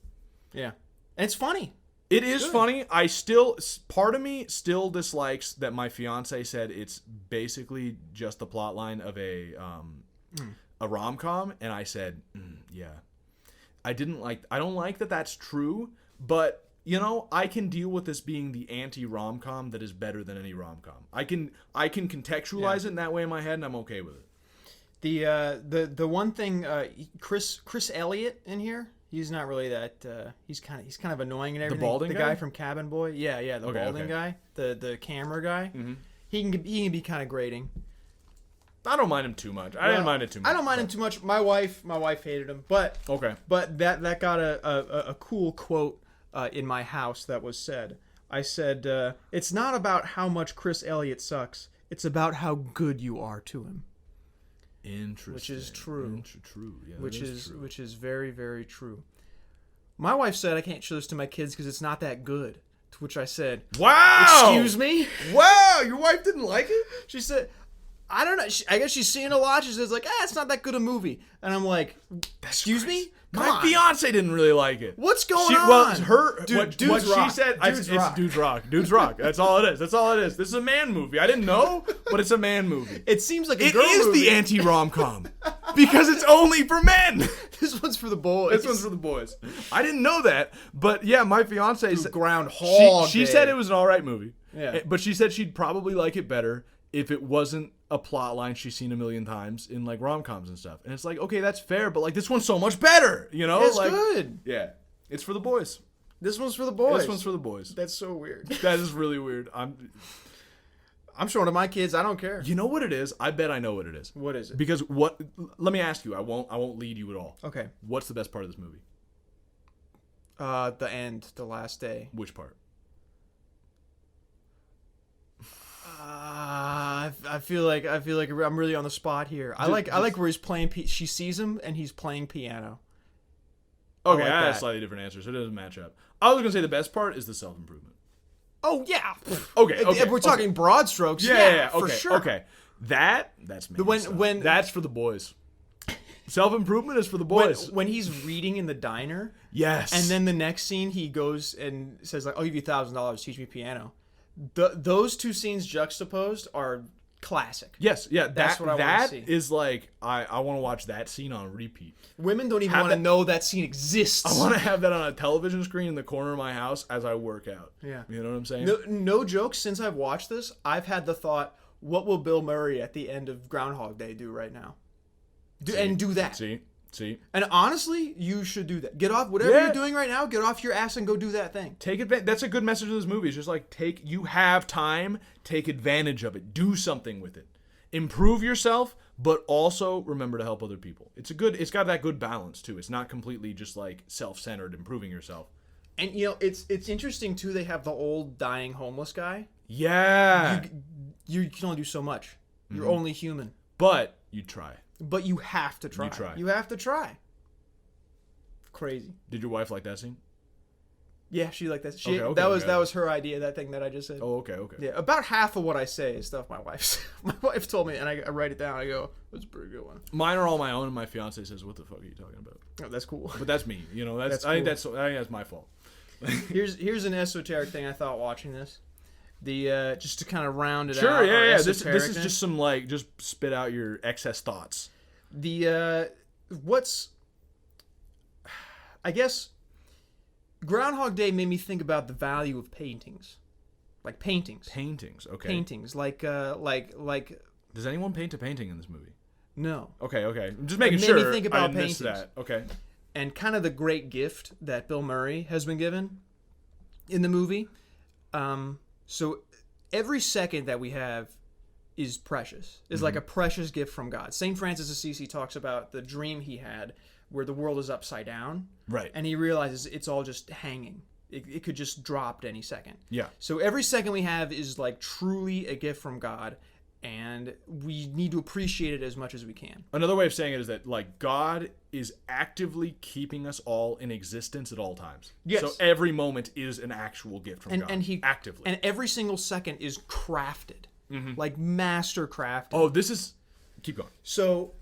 Yeah. And it's funny. It is funny. Part of me still dislikes that my fiance said it's basically just the plot line of a rom-com, and I said, yeah. I don't like that that's true, but I can deal with this being the anti-rom-com that is better than any rom-com. I can contextualize it in that way in my head, and I'm okay with it. The one thing, Chris Elliott in here. He's not really that. He's kind of annoying and everything. The balding guy? guy from Cabin Boy. Yeah, the balding guy, the camera guy. Mm-hmm. He can be kind of grating. I don't mind him too much. I didn't mind it too much. I don't mind him too much. My wife hated him, but But that got a cool quote in my house that was said. I said, "It's not about how much Chris Elliott sucks. It's about how good you are to him." Interesting. Which is true. True. Yeah, which is very, very true. My wife said I can't show this to my kids because it's not that good. To which I said, "Wow, excuse me." Wow, your wife didn't like it? She said, I don't know. I guess she's seeing a lot. She says like, it's not that good a movie. And I'm like, excuse me? My fiance didn't really like it. What's going on? Well, her Dude, what Dudes Rock. she said. Dudes Rock. It's Dudes Rock. Dudes Rock. That's all it is. That's all it is. This is a man movie. I didn't know, but it's a man movie. It seems like a It girl is movie. the anti-rom-com because it's only for men. This one's for the boys. This one's for the boys. I didn't know that, but yeah, my fiance said Groundhog. She said it was an all right movie. Yeah. But she said she'd probably like it better if it wasn't a plot line she's seen a million times in like rom-coms and stuff. And it's like, okay, that's fair, but like this one's so much better, you know? It's like, good. Yeah. It's for the boys. This one's for the boys. This one's for the boys. That's so weird. That is really weird. I'm showing to my kids. I don't care. You know what it is? I bet I know what it is. What is it? Because what? Let me ask you. I won't lead you at all. Okay. What's the best part of this movie? The end, the last day. Which part? I feel like I'm really on the spot here. I like where he's playing. She sees him and he's playing piano. Okay, like I had a that. slightly different answer, so it doesn't match up. I was gonna say the best part is the self-improvement. Oh yeah. Okay. If we're talking broad strokes, Yeah. for Okay. sure. Okay. That's me. when- That's for the boys. Self-improvement is for the boys. When he's reading in the diner, Yes. and then the next scene he goes and says like, "I'll give you $1,000, teach me piano." Those two scenes juxtaposed are classic. Yes. Yeah. That's what I want to see. That is like I want to watch that scene on repeat. Women don't even Have want to that- know that scene exists. I want to have that on a television screen in the corner of my house as I work out. Yeah. You know what I'm saying? No joke. Since I've watched this, I've had the thought, what will Bill Murray at the end of Groundhog Day do right now? Do that. See. And honestly, you should do that. Get off whatever you're doing right now. Get off your ass and go do that thing. Take advantage. That's a good message of this movie. It's just like you have time, take advantage of it. Do something with it. Improve yourself, but also remember to help other people. It's got that good balance too. It's not completely just like self-centered improving yourself. And you know, it's interesting too. They have the old dying homeless guy. Yeah. You can only do so much. You're only human. But you try. But you have to try. You try. You have to try. Crazy. Did your wife like that scene? Yeah, she liked that. Okay, That was her idea. That thing that I just said. Oh, okay. Yeah, about half of what I say is stuff my wife told me, and I write it down. I go, "That's a pretty good one." Mine are all my own, and my fiance says, "What the fuck are you talking about?" Oh, that's cool. But that's me. You know, I think that's my fault. Here's an esoteric thing I thought watching this. The just to kind of round it out. Sure, yeah. This is esotericness. just some like just spit out your excess thoughts. I guess Groundhog Day made me think about the value of paintings. Like paintings. Paintings, okay. Paintings. Like Does anyone paint a painting in this movie? no. Okay. I'm just making It made sure. me think about I didn't miss paintings. that. Okay. And kind of the great gift that Bill Murray has been given in the movie. So every second that we have is precious. Is like a precious gift from God. St. Francis of Assisi talks about the dream he had where the world is upside down. Right. And he realizes it's all just hanging. It could just drop at any second. Yeah. So every second we have is like truly a gift from God, and we need to appreciate it as much as we can. Another way of saying it is that like God is actively keeping us all in existence at all times. Yes. So every moment is an actual gift from God. And he actively. And every single second is crafted. Like master crafted. Oh, this is keep going. So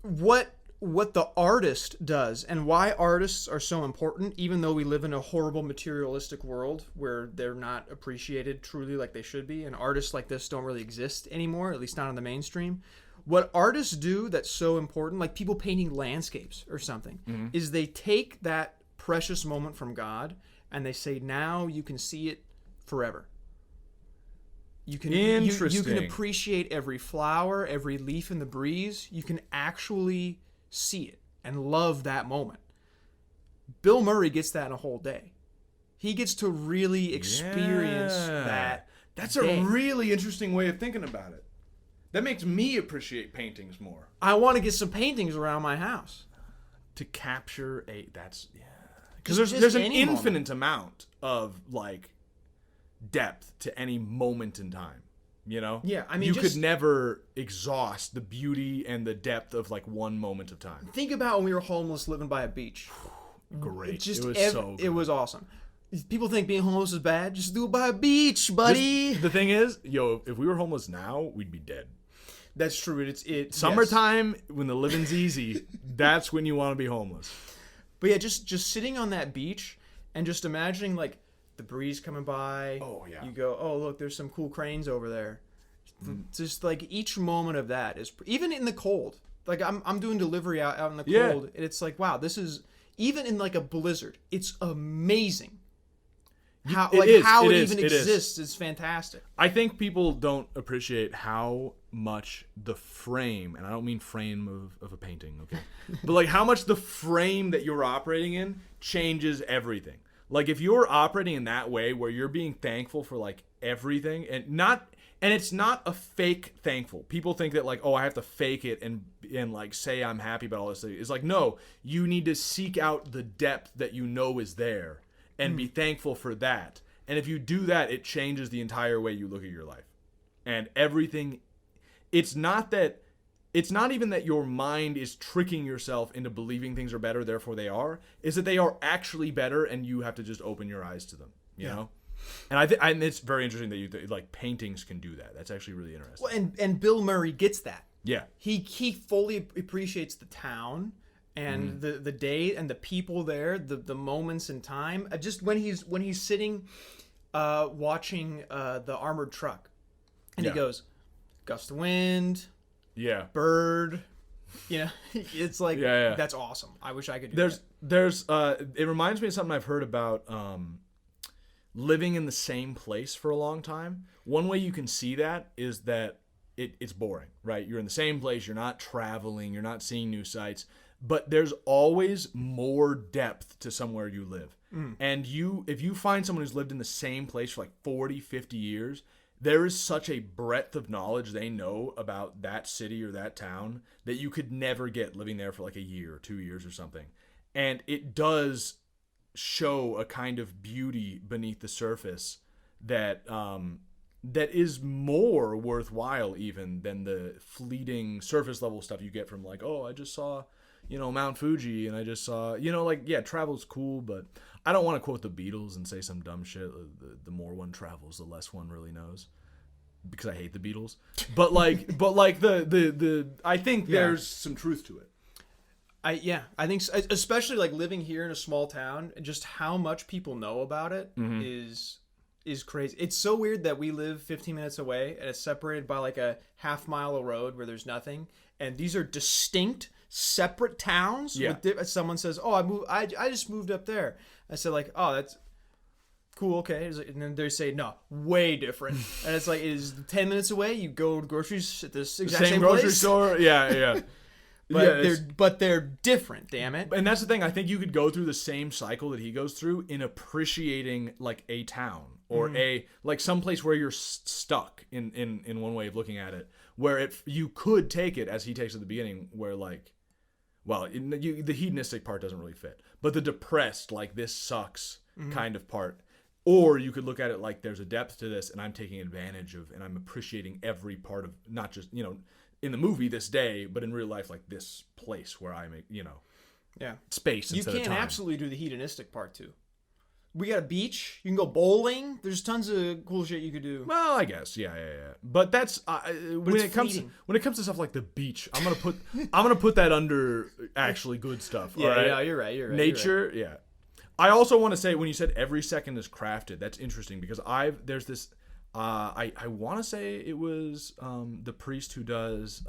what the artist does and why artists are so important, even though we live in a horrible materialistic world where they're not appreciated truly like they should be, and artists like this don't really exist anymore, at least not in the mainstream. What artists do that's so important, like people painting landscapes or something, is they take that precious moment from God and they say, now you can see it forever. You can appreciate every flower, every leaf in the breeze. You can actually see it and love that moment. Bill Murray gets that in a whole day. He gets to really experience that. That's day. a really interesting way of thinking about it. That makes me appreciate paintings more. I want to get some paintings around my house. To capture because there's an infinite amount of like depth to any moment in time, you know? Yeah, I mean, you could never exhaust the beauty and the depth of like one moment of time. Think about when we were homeless living by a beach. Great. It was so good. It was awesome. People think being homeless is bad. Just do it by a beach, buddy. The thing is, if we were homeless now, we'd be dead. That's true. It's Summertime, when the living's easy, that's when you want to be homeless. But yeah, just sitting on that beach and just imagining like the breeze coming by. Oh, yeah. You go, oh look, there's some cool cranes over there. Just like each moment of that is even in the cold. Like I'm doing delivery out in the cold, and it's like, wow, this is even in like a blizzard. It's amazing. How it even exists is fantastic. I think people don't appreciate how much the frame, and I don't mean frame of a painting, okay? But like how much the frame that you're operating in changes everything. Like if you're operating in that way where you're being thankful for like everything and it's not a fake thankful. People think that like, oh, I have to fake it and like say I'm happy about all this. It's like, no, you need to seek out the depth that you know is there and be thankful for that. And if you do that, it changes the entire way you look at your life. And everything, it's not even that your mind is tricking yourself into believing things are better, therefore they are. Is that they are actually better and you have to just open your eyes to them, you know? And it's very interesting that like paintings can do that. That's actually really interesting. Well, and Bill Murray gets that. Yeah. He fully appreciates the town and the day and the people there, the moments in time. Just when he's sitting watching the armored truck and he goes, gust of wind, bird, it's like that's awesome. I wish I could do that. It reminds me of something I've heard about living in the same place for a long time. One way you can see that is that it's boring, right? You're in the same place, you're not traveling, you're not seeing new sights, but there's always more depth to somewhere you live. And if you find someone who's lived in the same place for like 40, 50 years, there is such a breadth of knowledge they know about that city or that town that you could never get living there for like a year or 2 years or something. And it does show a kind of beauty beneath the surface that is more worthwhile even than the fleeting surface level stuff you get from like, oh, I just saw, Mount Fuji and I just saw, travel's cool, but I don't want to quote the Beatles and say some dumb shit. The more one travels, the less one really knows, because I hate the Beatles. But I think there's some truth to it. I think so, especially like living here in a small town, just how much people know about it is crazy. It's so weird that we live 15 minutes away and it's separated by like a half-mile of road where there's nothing, and these are distinct, separate towns. Someone says, "Oh, I just moved up there." I said like, "Oh, that's cool, okay." And then they say, "No, way different." And it's like, it is 10 minutes away. You go to groceries at this exact same grocery place. store. Yeah. But they're different, damn it. And that's the thing. I think you could go through the same cycle that he goes through in appreciating like a town or like some place where you're stuck in one way of looking at it, where you could take it as he takes at the beginning, where like, well, the hedonistic part doesn't really fit, but the depressed, like this sucks kind of part. Or you could look at it like there's a depth to this and I'm taking advantage of, and I'm appreciating every part of, not just, in the movie this day, but in real life, like this place where I make, space instead of time. You can absolutely do the hedonistic part too. We got a beach. You can go bowling. There's tons of cool shit you could do. Well, I guess, yeah. But that's when it comes to stuff like the beach. I'm gonna put that under actually good stuff. Yeah, all right? Yeah, you're right. Nature, you're right. Yeah. I also want to say, when you said every second is crafted, that's interesting because there's this. I want to say it was the priest who does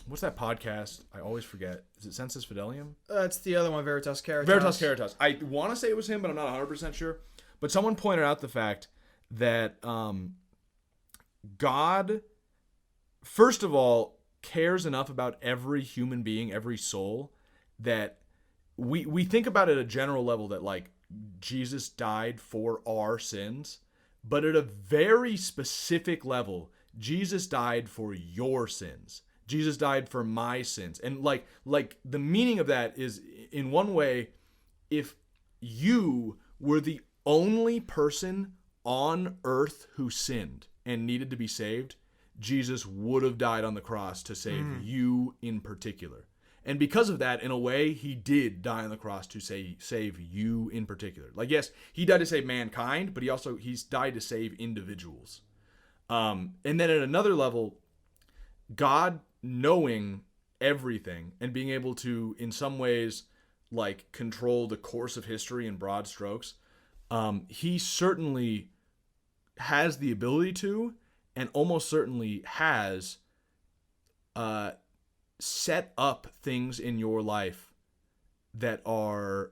what's that podcast? I always forget. Is it Sensus Fidelium? It's the other one, Veritas Caritas. Veritas Caritas. I want to say it was him, but I'm not 100% sure. But someone pointed out the fact that God, first of all, cares enough about every human being, every soul, that we think about it at a general level that like Jesus died for our sins. But at a very specific level, Jesus died for your sins. Jesus died for my sins. And like the meaning of that is, in one way, if you were the only person on earth who sinned and needed to be saved, Jesus would have died on the cross to save you in particular. And because of that, in a way, he did die on the cross to save you in particular. Like, yes, he died to save mankind, but he's died to save individuals. And then at another level, God knowing everything and being able to, in some ways, like control the course of history in broad strokes, he certainly has the ability to, and almost certainly has set up things in your life that are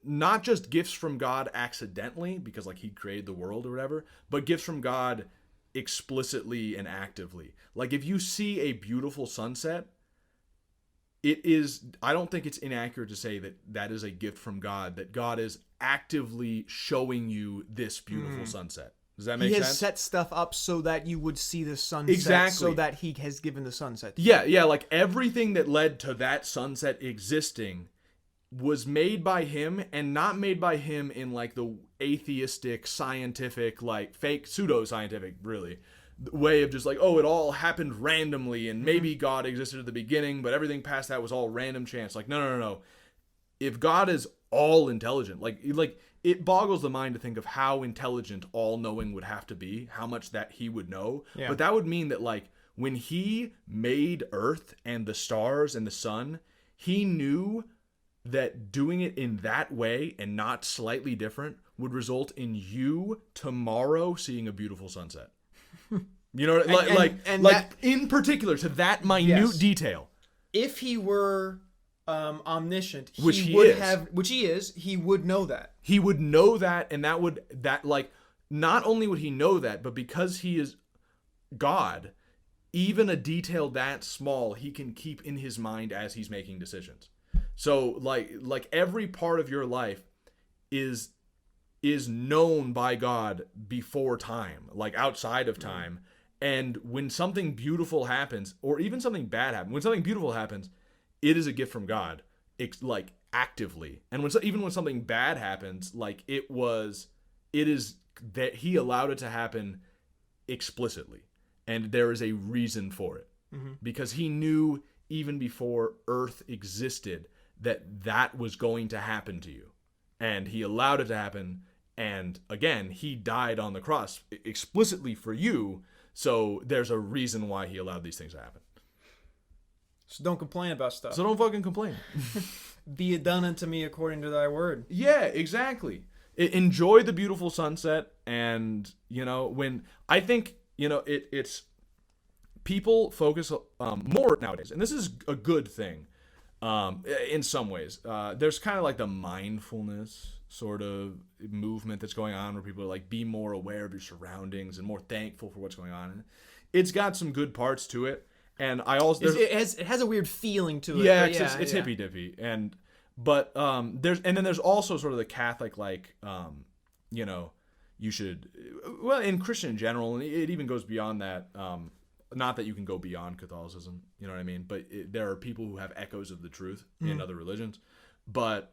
not just gifts from God accidentally, because like he created the world or whatever, but gifts from God explicitly and actively. Like if you see a beautiful sunset, I don't think it's inaccurate to say that that is a gift from God, that God is actively showing you this beautiful sunset. Does that make sense? He has set stuff up so that you would see the sunset. Exactly. So that he has given the sunset to Yeah, you. yeah. Like everything that led to that sunset existing was made by him, and not made by him in like the atheistic, scientific, like fake pseudo-scientific, really, way of just like, oh, it all happened randomly and maybe God existed at the beginning, but everything past that was all random chance. Like, no. If God is all intelligent, like it boggles the mind to think of how intelligent all-knowing would have to be, how much that he would know. Yeah. But that would mean that like when he made Earth and the stars and the sun, he knew that doing it in that way and not slightly different would result in you tomorrow seeing a beautiful sunset. You know, like in particular to that minute detail. If he were omniscient, he Which he is. he would know that. He would know that, and that like not only would he know that, but because he is God, even a detail that small he can keep in his mind as he's making decisions. So like every part of your life is known by God before time, like outside of time. And when something beautiful happens, or even something bad happens, when something beautiful happens, it is a gift from God, like actively. And even when something bad happens, like it is that he allowed it to happen explicitly, and there is a reason for it, because he knew even before Earth existed that was going to happen to you, and he allowed it to happen. And again, he died on the cross explicitly for you. So there's a reason why he allowed these things to happen. So don't complain about stuff. So don't fucking complain. Be it done unto me according to thy word. Yeah, exactly. Enjoy the beautiful sunset. And, you know, when I think, you know, it's people focus more nowadays. And this is a good thing in some ways. There's kind of like the mindfulness sort of movement that's going on where people are like, be more aware of your surroundings and more thankful for what's going on. And it's got some good parts to it. And I also it has a weird feeling to it. Yeah, it's hippy dippy. But there's also sort of the Catholic, like, you know, you should, well, in Christian in general, and it even goes beyond that. Not that you can go beyond Catholicism, you know what I mean? But there are people who have echoes of the truth in other religions. But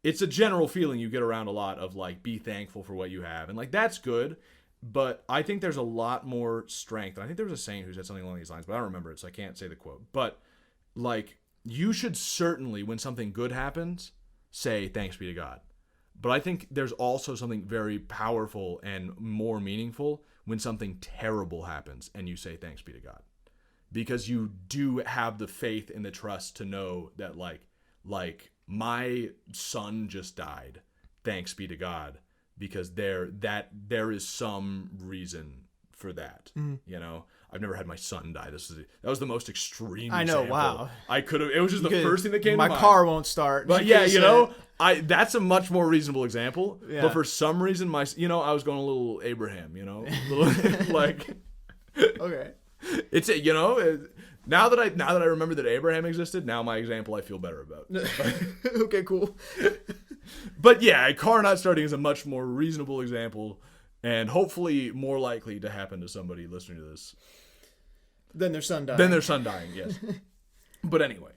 it's a general feeling you get around a lot of like, be thankful for what you have. And like, that's good. But I think there's a lot more strength. And I think there was a saint who said something along these lines, but I don't remember it, so I can't say the quote. But like, you should certainly, when something good happens, say thanks be to God. But I think there's also something very powerful and more meaningful when something terrible happens and you say thanks be to God. Because you do have the faith and the trust to know that like my son just died, thanks be to God, because there is some reason for that. You know, I've never had my son die. That was the most extreme example. Wow. I could have. It was just the first thing that came to mind. My car won't start. But yeah, you know, that's a much more reasonable example. Yeah. But for some reason, I was going a little Abraham. You know, a little, like. Okay. It's you know. Now that I remember that Abraham existed, now my example I feel better about. Okay, cool. But yeah, a car not starting is a much more reasonable example, and hopefully more likely to happen to somebody listening to this. Then their son dying. Yes. But anyway.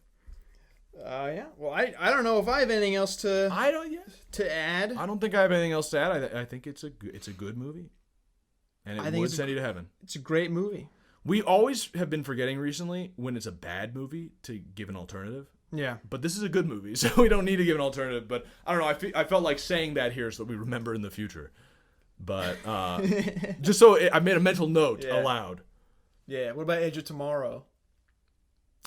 Yeah. Well, I don't know if I have anything else to add. I don't think I have anything else to add. I think it's a good movie, and it would send you to heaven. It's a great movie. We always have been forgetting recently when it's a bad movie to give an alternative. Yeah. But this is a good movie, so we don't need to give an alternative. But I don't know. I felt like saying that here so that we remember in the future. But just so I made a mental note aloud. Yeah. What about Edge of Tomorrow?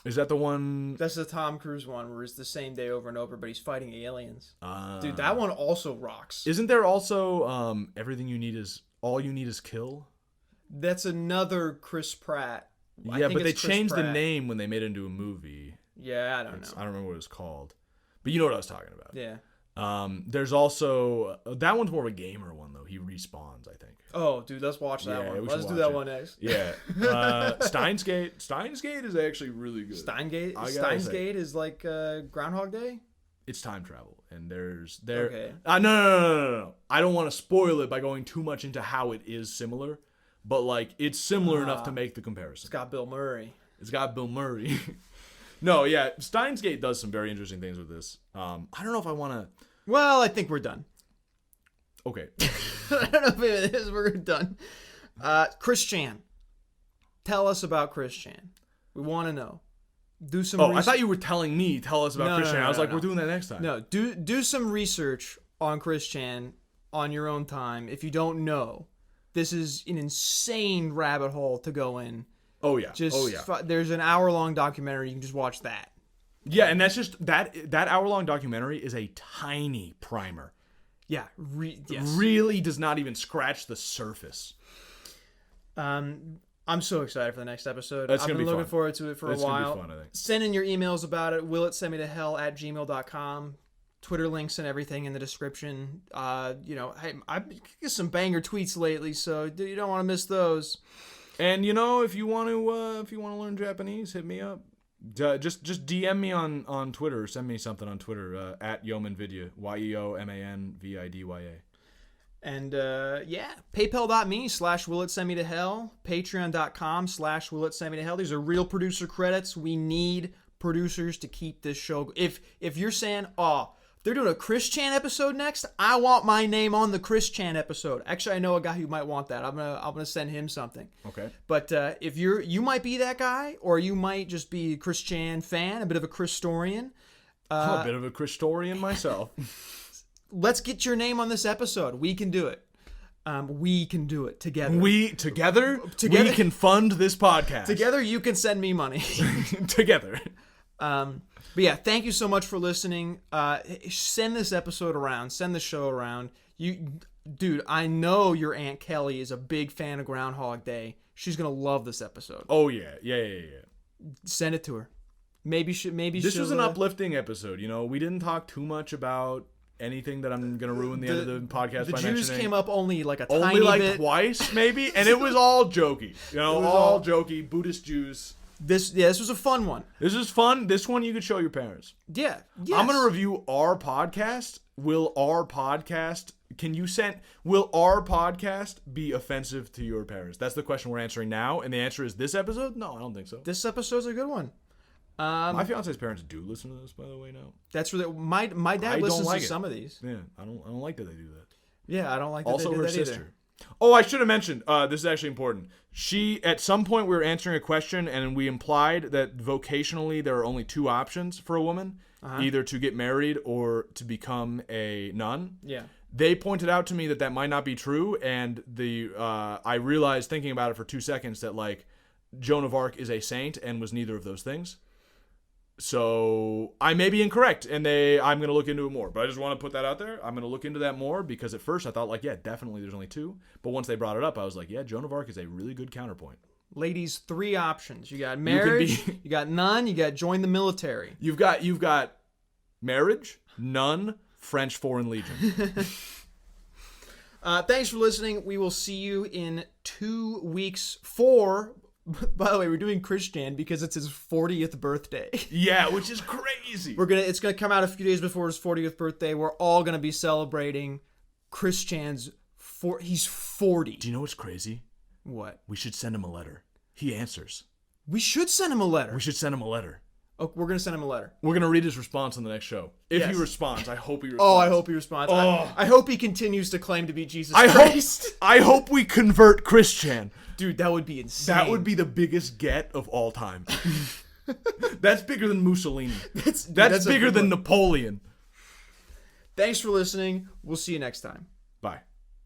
Is that the one? That's the Tom Cruise one where it's the same day over and over, but he's fighting aliens. Dude, that one also rocks. Isn't there also All You Need Is Kill? That's another Chris Pratt. Yeah, but they changed the name when they made it into a movie. Yeah, I don't know. I don't remember what it was called. But you know what I was talking about. Yeah. There's also that one's more of a gamer one though. He respawns, I think. Oh, dude, let's watch that one. Let's do that one next. Yeah. Steins Gate. Steins Gate is actually really good. Steins Gate is like Groundhog Day? It's time travel, and Okay. No. I don't want to spoil it by going too much into how it is similar, but like it's similar enough to make the comparison. It's got Bill Murray. No, yeah, Steins Gate does some very interesting things with this. I don't know if I want to. Well, I think we're done. Okay. I don't know if it is. We're done. Chris Chan. Tell us about Chris Chan. We want to know. Do some. I thought you were telling me. Tell us about Chris Chan. I was like, we're doing that next time. No, do some research on Chris Chan on your own time. If you don't know, this is an insane rabbit hole to go in. Oh yeah. There's an hour-long documentary. You can just watch that. Yeah, and that's just that hour-long documentary is a tiny primer. Yeah, yes. Really does not even scratch the surface. I'm so excited for the next episode. I've been looking forward to it for a while. It's gonna be fun, I think. Send in your emails about it. willitsendmetohell@gmail.com. Twitter links and everything in the description. Hey, I get some banger tweets lately, so you don't want to miss those. And if you want to learn Japanese, hit me up. Just DM me on Twitter, or send me something on Twitter at Yeomanvidya, YEOMANVIDYA. And paypal.me/willitsendmetohell, patreon.com/willitsendmetohell. These are real producer credits. We need producers to keep this show. If you're saying, they're doing a Chris Chan episode next, I want my name on the Chris Chan episode. Actually, I know a guy who might want that. I'm gonna send him something. Okay. But if you might be that guy, or you might just be a Chris Chan fan, a bit of a Christorian. I'm a bit of a Christorian myself. Let's get your name on this episode. We can do it. We can do it together. Together we can fund this podcast. Together, you can send me money. Together. But yeah, thank you so much for listening. Send this episode around. Send the show around. Dude, I know your Aunt Kelly is a big fan of Groundhog Day. She's gonna love this episode. Oh yeah. Send it to her. Maybe this was an uplifting episode. We didn't talk too much about anything that I'm gonna ruin the end of the podcast. The by Jews mentioning. Came up only like a tiny bit. Twice maybe, and it was all jokey. All jokey. Buddhist Jews. This was a fun one. This is fun. This one you could show your parents. Yeah. Yes. I'm gonna review our podcast. Will our podcast be offensive to your parents? That's the question we're answering now, and the answer is this episode. No, I don't think so. This episode's a good one. My fiance's parents do listen to this, by the way. Now that's really my dad listens to some of these. Yeah, I don't like that they do that. Yeah, I don't like that also they do her that sister. Either. Oh, I should have mentioned. This is actually important. She, at some point, we were answering a question, and we implied that vocationally there are only two options for a woman: either to get married or to become a nun. Yeah. They pointed out to me that might not be true, and I realized thinking about it for 2 seconds that Joan of Arc is a saint and was neither of those things. So I may be incorrect, and I'm going to look into it more. But I just want to put that out there. I'm going to look into that more because at first I thought definitely there's only two. But once they brought it up, I was like, yeah, Joan of Arc is a really good counterpoint. Ladies, 3 options. You got marriage, you got nun, you got join the military. You've got marriage, nun, French Foreign Legion. Thanks for listening. We will see you in 2 weeks for... By the way, we're doing Chris Chan because it's his 40th birthday. Yeah, which is crazy. It's gonna come out a few days before his 40th birthday. We're all gonna be celebrating Chris Chan's he's 40. Do you know what's crazy? What? We should send him a letter. He answers. We should send him a letter. Oh, we're gonna send him a letter. We're gonna read his response on the next show. If he responds, I hope he responds. Oh, I hope he responds. Oh. I hope he continues to claim to be Jesus Christ. I hope we convert Chris Chan. Dude, that would be insane. That would be the biggest get of all time. That's bigger than Mussolini. That's bigger than Napoleon. Thanks for listening. We'll see you next time. Bye.